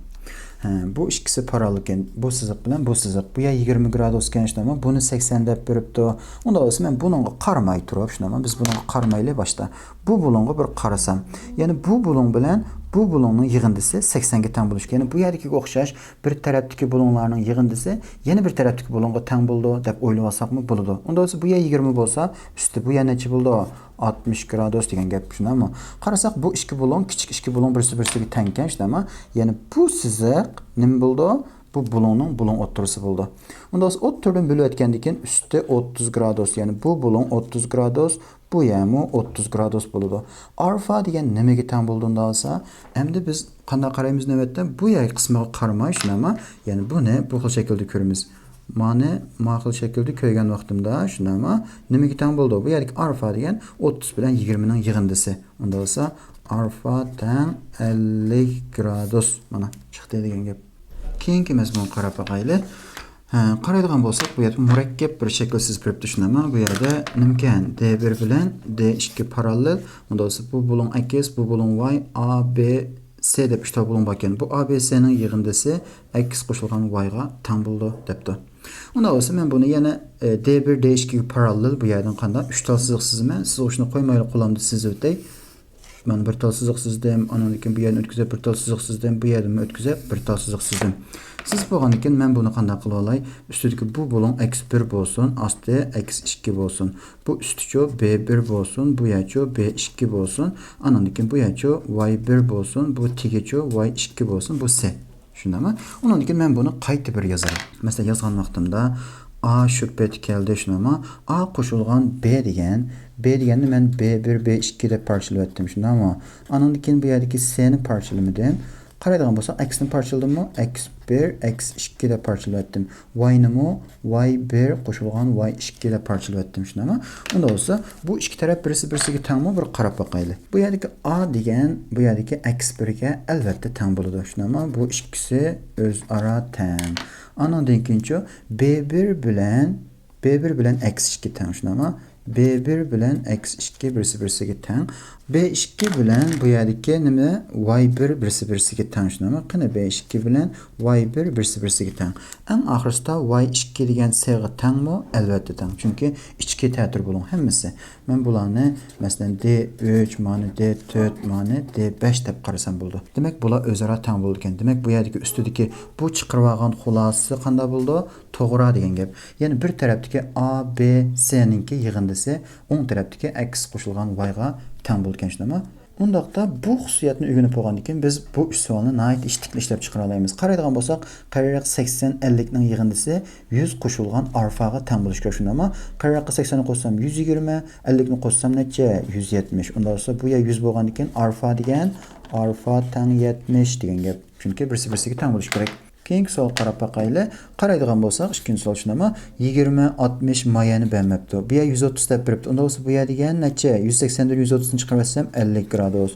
Bu ikkisi parallel ekan. Bu siziq bilan bu siziq. Bu yer 20 gradus ekan, shundami? Buni 80 deb beribdi. Unda bo'lsa men buningga qaramay turib, shundami? Biz buningga qaramaylik boshda. Bu bulonga bir qarasam, ya'ni bu bulon bilan bu bulonning yig'indisi 80 ga teng bo'lishi kerak. Ya'ni bu yerdagiga o'xshash bir tarafdagi bulonlarning yig'indisi yana bir tarafdagi bulonga teng bo'ldi deb o'ylab olsakmi bo'ladi. Unda bo'lsa bu yer 20 bo'lsa, usti bu yer necha bo'ldi? 60 gradus degan gap, shundami? Qarasak bu ikki bulon, kichik ikki bulon birisi-birisiga teng ekan, shundami? Ya'ni bu siziq nima bo'ldi? Bu bulonning bulon o'ttirisi bo'ldi. Unda o'ttirdan bo'lib o'tgandan keyin usti 30 gradus, ya'ni bu bulon 30 gradus, bu ham 30 gradus bo'ladi. Alfa degan nimaga teng bo'lganda olsa, endi biz qanday qaraymiz navbatda? Bu yer qismiga qaramay, shundami? Ya'ni buni bu xil shaklda ko'ramiz. Mana ma'qul shaklda ko'rgan vaqtimda, shundami? Nimaga teng bo'ldi? Bu yerlik alfa degan 30 bilan 20 ning yig'indisi. Unda bo'lsa alfa teng 50 gradus. Mana chiqdi degan gap. Keyingi mazmunga qarab boqaylik. Qaraydigan bo'lsak, bu yerda murakkab bir shakl sizib beribdi, shundami? Bu yerda nimkan D1 bilan D2 parallel. Unda bo'lsa bu bulon X, bu bulon Y, A, B, C deb 3 ta bulon bor ekan. Bu A, B, C ning yig'indisi X qo'shilgan Y ga teng bo'ldi debdi. Unda bo'lsa men buni yana D1 D2 parallel bu yerdan qanday 3 ta siziq sizaman. Siz o'shni qo'ymaylik qo'limda sizib o'tay. Mana bir tal sızık sızdım. Andan keyin bu yerni ötküzüp bir tal sızık sızdım. Bu yerni ötküzüp bir tal sızık sızdım. Siz bolgandan keyin men bunu qanday qilib olay? Üstüdeki bu bulun x1 bo'lsin, asti x2 bo'lsin. Bu üstüço b1 bo'lsin, bu yacho b2 bo'lsin. Andan keyin bu yacho y1 bo'lsin, bu tegecho y2 bo'lsin. Bu c. Shundami? Undan keyin men buni qayta bir yozaman. Masalan, yozgan vaqtimda A şu bet keldi şunama. A qo'shilgan B deganni men B1, B2 deb parchalab etdim shundami? Andan keyin bu yerdagi C ni parchalamadim. Qaraydigan bo'lsak, x ni parchaladimmi? x1, x2 deb parchalab etdim. Y ni y1 qo'shilgan y2 deb parchalab etdim shundami? Unda bo'lsa, bu ikki taraf birisi-birisiga tengmi? Bir qarab boqaylik. Bu yerdagi A degan bu yerdagi x1 ga albatta teng bo'ladi shundami? Bu ikkisi o'zaro teng. Andan keyinchi B1 bilan x2 teng shundami? B1 bilan x2 birisi-birisiga teng. B2 bilan bu yerdagi nima? Y1 birisi-birisiga teng shundami? Qani B2 bilan Y1 birisi-birisiga teng. Eng oxirsida Y2 degan C'ga tengmi? Albatta teng. Chunki ichki ta'tir bo'lgan hammasi. Men bularni masalan D3, mana D4, mana D5 deb qarasam bo'ldi. Demak, bular o'zaro teng bo'ldi ekan. Demak, bu yerdagi ustidagi bu chiqarib olgan xulosasi qanday bo'ldi? To'g'ri degan gap. Ya'ni bir tarafdagi A, B, C ninki yig'indisi o'ng tarafdagi x qo'shilgan y ga teng bo'lgan shundami? Undaqda bu xususiyatni o'rganib bo'lgandan keyin biz bu uch savolni nihoyat ishtiqli ishlab chiqara olamiz. Qaraydigan bo'lsak, qarayaq 80 50 ning yig'indisi 100 qo'shilgan alfaga teng bo'lishi kerak shundami? Qarayaqqa 80 ni qo'shsam 120, 50 ni qo'shsam necha? 170. Unda bo'lsa bu yer 100 bo'lgandan keyin alfa degan alfa teng 70 degan gap. Chunki birisi-birisiga teng bo'lishi kerak. Keyingi savol qarab boqaylik. Qaraydigan bo'lsak, ikkinchi savol shunami? 20 60 mayani bermabdi. Bu yer 130 deb beribdi. Unda bo'lsa bu yer degan necha? 180 dan 130 ni chiqarsam 50 gradus.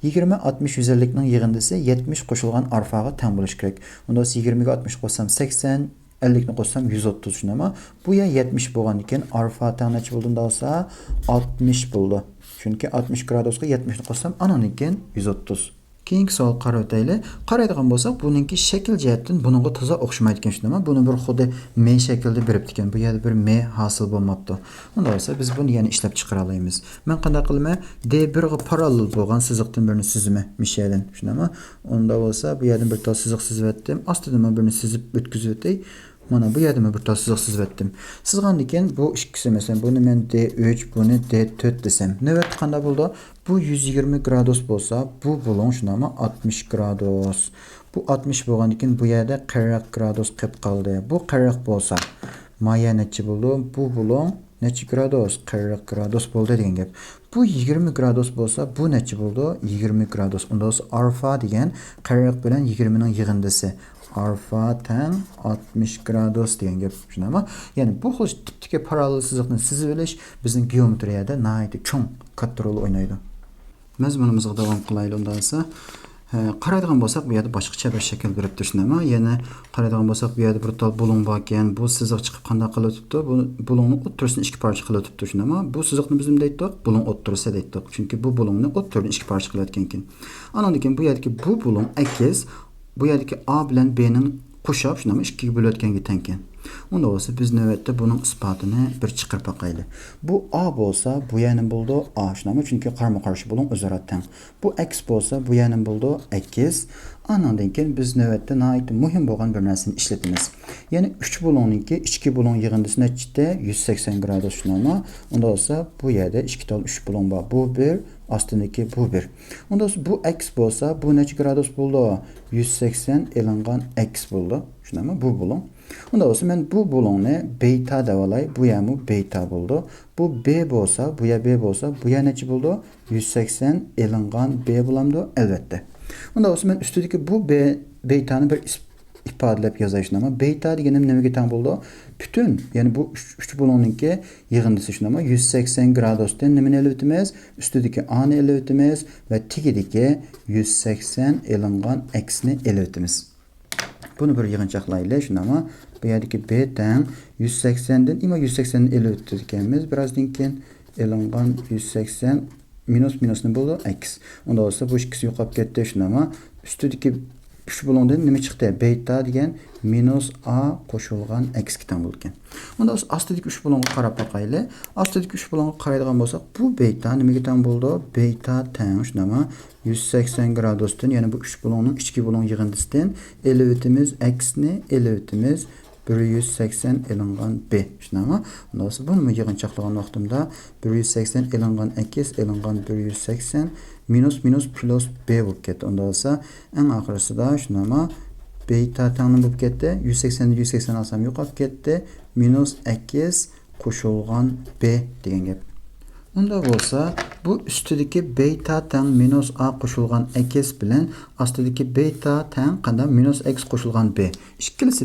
20 60 150 ning yig'indisi 70 qo'shilgan alfaga teng bo'lishi kerak. Unda bo'lsa 20 ga 60 qo'shsam 80, 50 ni qo'shsam 130 shundami? Bu yer 70 bo'lgandan keyin alfa teng necha bo'ldi? Unda bo'lsa 60 bo'ldi. Chunki 60 gradusga 70 ni qo'shsam andan keyin 130. Keyingi savol qarab o'taylik. Qaraydigan bo'lsak, buningki shakl jihatdan buningga toza o'xshamaydi ekan shundami? Buni bir xuddi M shaklda beribdi ekan. Bu yerda bir M hosil bo'lmabdi. Unda bo'lsa biz buni yana ishlab chiqara olamiz. Men qanday qilaman? D1 ga parallel bo'lgan siziqdan birini sizaman Michelin, shundami? Unda bo'lsa bu yerdan bir tal siziq sizib etdim. Ostidan birini sizib o'tkazib o'tay. Mana bu yerda bir tal siziq sizib etdim. Sizgandan keyin bu ikkisi masalan buni men D3, buni D4 desam, navbatda qanday bo'ldi? Bu 120 gradus bo'lsa, bu bulon shunami 60 gradus. Bu 60 bo'lgandan keyin bu yerda 40 gradus qilib qoldi. Bu 40 bo'lsa, maya necha bo'ldi? Bu bulon necha gradus? 40 gradus bo'ldi degan gap. Bu 20 gradus bo'lsa, bu necha bo'ldi? 20 gradus. Unda alfa degan 40 bilan 20 ning yig'indisi. Alfa teng 60 gradus degan gap shundami? Ya'ni bu xil tipdagi parallel siziqni sizib olish bizning geometriyada nihoyat cho'ng katta rol o'ynaydi. Mazmunimizga davom qilaylik undasa. Qaraydigan bo'lsak, bu yerda boshqacha bir shakl beribdi shundami? Yana qaraydigan bo'lsak, bu yerda bir tal bulon bor ekan. Bu siziq chiqib qanday qilib o'tibdi? Bu bulonning o'ttirisini ikki parcha qilib o'tibdi shundami? Bu siziqni biz nima deydik? Bulon o'ttirisi deydik. Chunki bu bulonni o'ttirini ikki parcha qilayotgan ekan. Andan keyin bu yerdagi bu bulon akiz bu yerdagi A bilan B ning qo'shib shunami ikkiga bo'layotganga teng ekan. Unda bo'lsa biz navbatda buning isbotini bir chiqarib boqaylik. Bu A bo'lsa, bu yana bo'ldi A shunami? Chunki qarama-qarshi bulon o'zaro teng. Bu X bo'lsa, bu yana bo'ldi X. Andan keyin biz navbatda nihoyat muhim bo'lgan bir narsani ishlatamiz. Ya'ni 3 bulonningki ichki bulon yig'indisi nechta? 180 gradus shunami? Unda bo'lsa, bu yerda 2 tal 3 bulon bor. Bu 1, ostindagi bu 1. Unda bu X bo'lsa, bu necha gradus bo'ldi? 180 elingan X bo'ldi. Shunami? Bu bulon. Unda bo'lsa men bu bulonni beta deb olay. Bu ham beta bo'ldi. Bu B bo'lsa, bu ya B bo'lsa, bu ya necha bo'ldi? 180 elingan B bo'lamdi albatta. Unda bo'lsa men ustidagi bu betani bir ifodalab yozayman ama beta deganim nimaga teng bo'ldi? Bütün, ya'ni bu 3 bulonningki yig'indisi shunami 180 gradusdan nimani elib o'tamiz? Ustidagi A ni elib o'tamiz va tagidagi 180 elingan X ni elib o'tamiz. Buni bir yig'inchoqlaylik shunami? Bu yerdagi B teng 180 dan 180 ni elib o'tdik ekanmiz. Birozdan keyin elingan 180 minus minusni bo'ldi X. Unda bo'lsa bu ikkisi yo'qolib ketdi shunami? Ustidagi 3 bulungdan nima chiqdi? Beta degan minus a qo'shilgan x teng bo'ldi ekan. Unda biz astidagi 3 bulungga qarab boqaylik. Astidagi 3 bulungga qaraydigan bo'lsak, bu beta nimaga teng bo'ldi? Beta teng shunama 180 gradusdan, ya'ni bu 3 bulungning ichki bulung yig'indisidan elevitimiz x ni elevitimiz 180 ilingan b. Shunama. Unda biz buni yig'inchoqlagan vaqtimda 180 ilingan x ilingan 180 minus plus b bo'lib ketdi. Unda bo'lsa eng oxirisida shunama beta tengli bo'lib ketdi. 180 180 alsam yo'qolib ketdi. Minus x qo'shilgan b degan gap. Unda bo'lsa bu ustidagi beta teng minus a qo'shilgan x bilan astidagi beta teng qanday minus x qo'shilgan b. Ikkilisi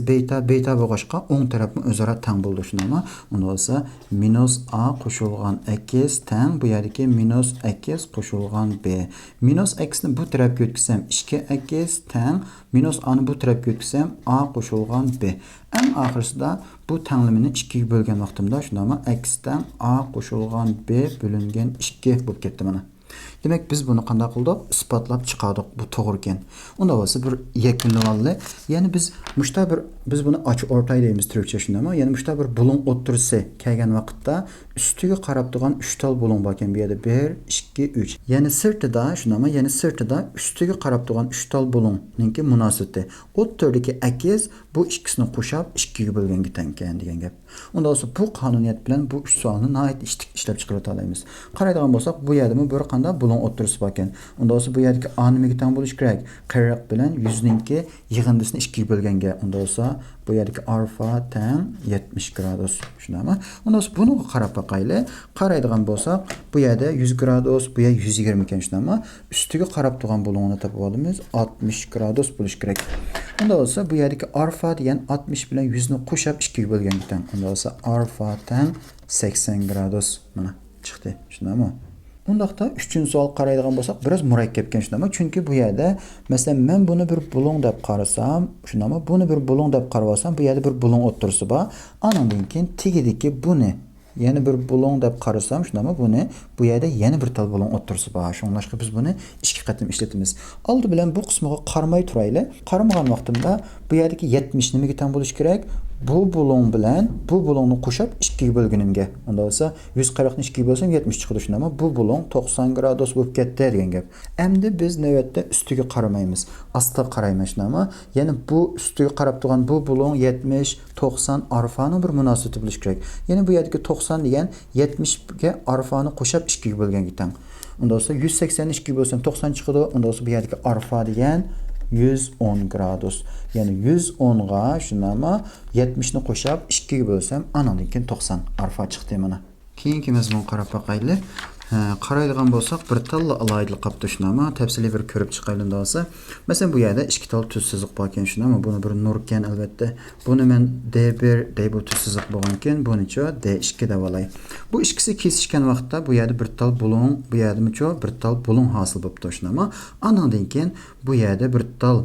beta bo'lg'achqa o'ng tarafni o'zaro teng bo'ldi shunama. Unda bo'lsa minus a qo'shilgan x teng bu yerdagi minus x qo'shilgan b. Minus x ni bu tarafga o'tkazsam 2x teng minus a ni bu tarafga o'tkazsam a qo'shilgan b. En oxirisida bu tenglimini 2 ga bo'lgan vaqtimda shunama x teng a qo'shilgan b bo'lingan 2 bo'lib ketdi mana. Demek biz bunu qanday qildik? Isbotlab chiqardik. Bu to'g'ri ekan. Unda bo'lsa bir yakunlaylik. Ya'ni biz buni ochiq o'rtay deymiz turkcha shundami? Ya'ni mushta bir bulung o'ttirsa kelgan vaqtda ustiga qarab turgan 3 tal bulung bor ekan. Bu yerda 1, 2, 3. Ya'ni sirtida shundami? Ya'ni sirtida ustiga qarab turgan 3 tal bulungninki munosabati. O'ttirdagi akiz bu ikkisini qo'shib 2 ga bo'lganga teng ekan degan gap. Unda bo'lsa bu qonuniyat bilan bu 3 savolni nihoyat ishlab chiqara olamiz. Qaraydigan bo'lsak, bu yerdami bir qanday bulung o'ttirisi bor ekan. Unda bo'lsa bu yerdagi a nimaga teng bo'lishi kerak? 40 bilan 100 ninki yig'indisini 2 ga bo'lganga. Unda bo'lsa bu yerdagi alfa teng 70 gradus. Shundami? Unda bo'lsa buni qarab boqaylik. Qaraydigan bo'lsak, bu yerda 100 gradus, bu yer 120 ekan shundami? Ustiga qarab turgan bulungni topib olamiz. 60 gradus bo'lishi kerak. Unda bo'lsa bu yerdagi alfa degan 60 bilan 100 ni qo'shib 2 ga bo'lganga teng. Unda bo'lsa alfa teng 80 gradus. Mana chiqdi. Shundami? Undaqda 3-savol qaraydigan bo'lsak, biroz murakkabkan shundami? Chunki bu yerda masalan men buni bir bulung deb qarasam, shundami? Buni bir bulung deb qarab olsam, bu yerda bir bulung o'ttirisi bor. Anandan keyin tegidiki buni yana bir bulung deb qarasam, shundami? Buni bu yerda yana bir tal bulung o'ttirisi bor. Shunlashqa biz buni 2 qatim ishlatamiz. Oldi bilan bu qismiga qaramay turaylik. Qaramagan vaqtimda bu yerdagi 70 nimaga teng bo'lishi kerak? Bu bulung bilan bu bulungni qo'shib 2 ga bo'lganimga. Unda bo'lsa 140 ni 2 ga bo'lsam 70 chiqadi shundami? Bu bulung 90 gradus bo'lib ketdi degan gap. Endi biz navbatda ustiga qaramaymiz. Asta qaraymiz shundami? Ya'ni bu ustiga qarab turgan bu bulung 70, 90 alfani bir munosabati bo'lishi kerak. Ya'ni bu yerdagi 90 degan 70 ga alfani qo'shib 2 ga bo'lganga teng. Unda bo'lsa 180 ni 2 ga bo'lsam 90 chiqadi. Unda bo'lsa bu yerdagi alfa degan 110 gradus. Yani 110 ga shunama 70 ni qo'shib 2 ga bo'lsam, anandan keyin 90 alfa chiqdi mana. Keyingi mazmun qarab boqaylik. Qaraydigan bo'lsak, bir talla alaydilik qapti shunama, tafsiliy bir ko'rib chiqaylik bo'lsa. Masalan, bu yerda 2 tal tuz siziq bor ekan shunama, buni bir nur ekan albatta. Buni men D1, D bu tuz siziq bo'lgan ekan, bunicha D2 deb olay. Bu ikkisi kesishgan vaqtda bu yerda bir tal bulung, bu yerda micho bir tal bulung hosil bo'libdi shunama. Anandan keyin bu yerda bir tal,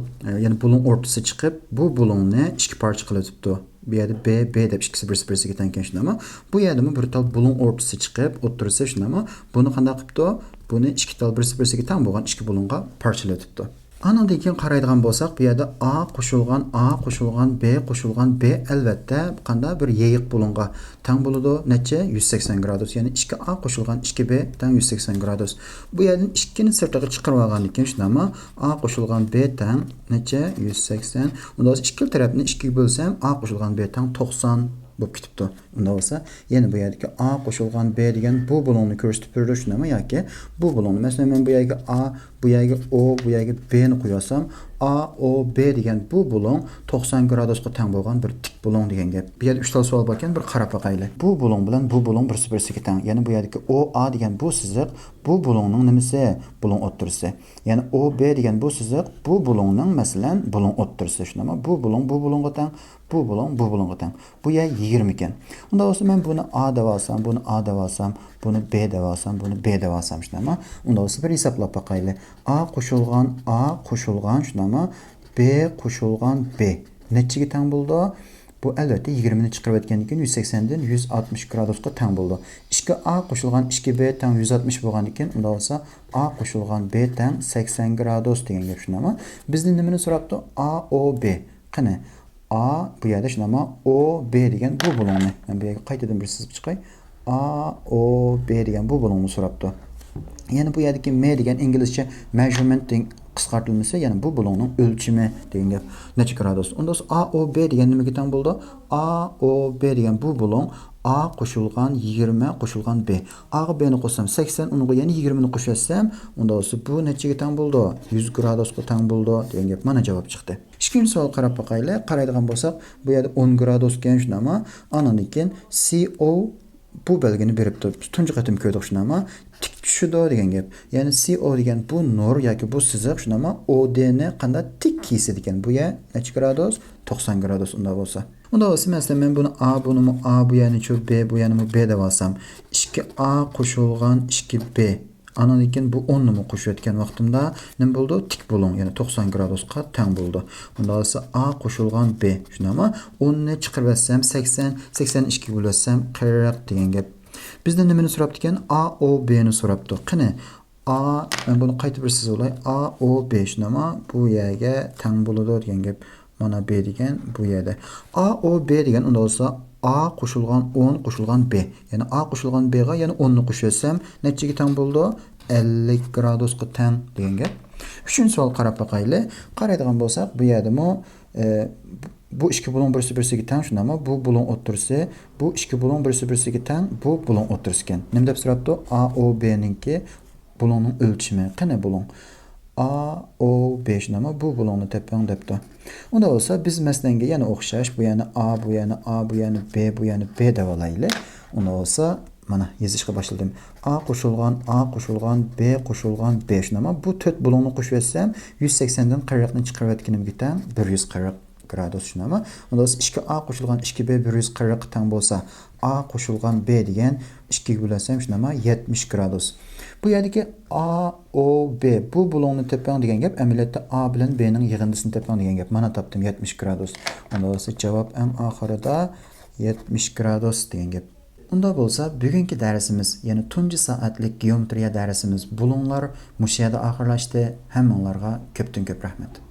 ya'ni bulung o'rtasi chiqib, bu bulungni 2 parcha qilib o'tibdi. Bu yerda B deb ikkisi bir-biriga teng ekan shundami? Bu yerda bir tal bulung o'rtasi chiqib, o'ttirsa shundami? Buni qanday qilibdi? Buni 2 tal bir-biriga teng bo'lgan 2 bulungga parchalab o'tibdi. Anandan keyin qaraydigan bo'lsak, bu yerda A qo'shilgan B albatta qanday bir yeyiq bulungga teng bo'ladi. Necha? 180 gradus. Ya'ni 2A qo'shilgan 2B teng 180 gradus. Bu yerdan 2 ni sirtiga chiqarib olgandan keyin shundami? A qo'shilgan B teng necha? 180. Unda ikki tarafni 2 ga bo'lsam, A qo'shilgan B teng 90 bo'lib ketibdi. Unda bo'lsa, yana bu yerdagi A qo'shilgan B degan bu bulungni ko'rsatib berdi shundami yoki bu bulungni. Masalan, men bu yerga A, bu yerga O, bu yerga B ni qo'yasam, A, O, B degan bu bulung 90 gradusga teng bo'lgan bir tik bulung degan gap. Bu yerda 3 tal savol bor ekan, bir qarab boqaylik. Bu bulung bilan bu bulung bir-biriga teng. Ya'ni bu yerdagi O, A degan bu siziq bu bulungning nimasi? Bulung o'ttirisi. Ya'ni O, B degan bu siziq bu bulungning masalan bulung o'ttirisi shundami? Bu bulungga teng, bu bulungga teng. Bu yer 20 ekan. Unda bo'lsa men buni A deb olsam, buni A deb olsam, buni B deb olsam, buni B deb olsam shundami? Unda bo'lsa bir hisoblab boqaylik. A qo'shilgan shundami? B qo'shilgan B nechiga teng bo'ldi? Bu əlbəttə 20-ni çıxırıb etkendikin 180'den 160 gradusqa teng buldu. 2A qoşulğan 2B teng 160 bolğandikin, unda olsa A qoşulğan B teng 80 gradus degen gep şunama. Bizden nimeni sorapdı? A, O, B. Qani A bu yerda şunama O, B degen bu bulunmu. Ben bu yerga qaytadan bir sızıp çıkay. A, O, B degen bu bulunmu sorapdı. Yani bu yerdeki M degen İngilizce measurement degen qısqartılması, yani bu bulunun ölçümü degen gep. Neçe gradus? Onda A, O, B degen nima ketan buldu? A, O, B degen bu bulun A qoşulğan 20 qoşulğan B. A'ga B'ni qo'shsam 80, unuga yana 20'ni qo'shatsam, unda olsa bu nechaga teng buldu? 100 gradusga teng buldu degan gap. Mana javob chiqdi. Ikkinchi savol qarab boqaylik. Qaraydigan bo'lsak, bu yerda 10 gradus ekan shunama. Andan keyin CO bu belgini beribdi. Tunji qatim ko'rdik shunama. Tik tushidi degan gap. Ya'ni CO degan bu nur yoki bu siziq shunama ODni qanday tik kiysa ekan. Bu yer necha gradus? 90 gradus unda bo'lsa. Unda olsa mesela ben bunu A, bunu A bu yani şu B, bu yani B de alsam. 2A qo'shilgan 2B. Analikin bu 10 mu qo'shib etgan vaqtimda nima bo'ldi? Tik bulun, yani 90 gradusga teng bo'ldi. Unda olsa A qo'shilgan B. Shunama 10 ni chiqarib olsam 80, 82 bo'lsam 40 degan gap. Bizdan nimani so'rabdi ekan? A, O, B'ni so'rabdi. Qani A, ben bunu qaytib bir siz olay. A, O, B shunama bu yerga teng bo'ladi degan gap. Mana B degen bu yerda. A, O, B degen unda olsa A qo'shilgan 10 qo'shilgan B. Yani A qo'shilgan B'ga yana 10 ni qo'shatsam nechaga teng bo'ldi? 50 gradusga teng degan gap. Uchinchi savol qarab boqaylik. Qaraydigan bo'lsak, bu yerda bu ikki bulun birisi-birisiga teng shundami? Bu bulun o'ttirsa, bu ikki bulun birisi-birisiga teng, bu bulun o'ttirsa ekan. Nima deb so'rabdi? A, O, B'ninki bulunning o'lchimi. Qani bulun? A, O, B shunami? Bu bulunni tepang debdi. Unda olsa biz maslanga yana o'xshash, bu yana A, bu yana A, bu yana B, bu yana B deb olaylik. Unda olsa mana yozishga boshladim. A qo'shilgan A qo'shilgan B qo'shilgan B shunami? Bu 4 bulunni qo'shib etsam 180 dan 40 ni chiqarib etganimga teng 140 gradus shunami? Unda olsa 2A qo'shilgan 2B 140 teng bo'lsa, A qo'shilgan B degan 2 ga bo'lasam shunami? 70 gradus. Bu yerdagi A, O, B bu bulunni tepang degan gap amaliyotda A bilan B ning yig'indisini tepang degan gap. Mana topdim 70 gradus. Unda bo'lsa javob eng oxirida 70 gradus degan gap. Unda bo'lsa bugungi darsimiz, ya'ni tunji soatlik geometriya darsimiz bulunlar mush yerda oxirlashdi. Hammanglarga ko'pdan ko'p rahmat.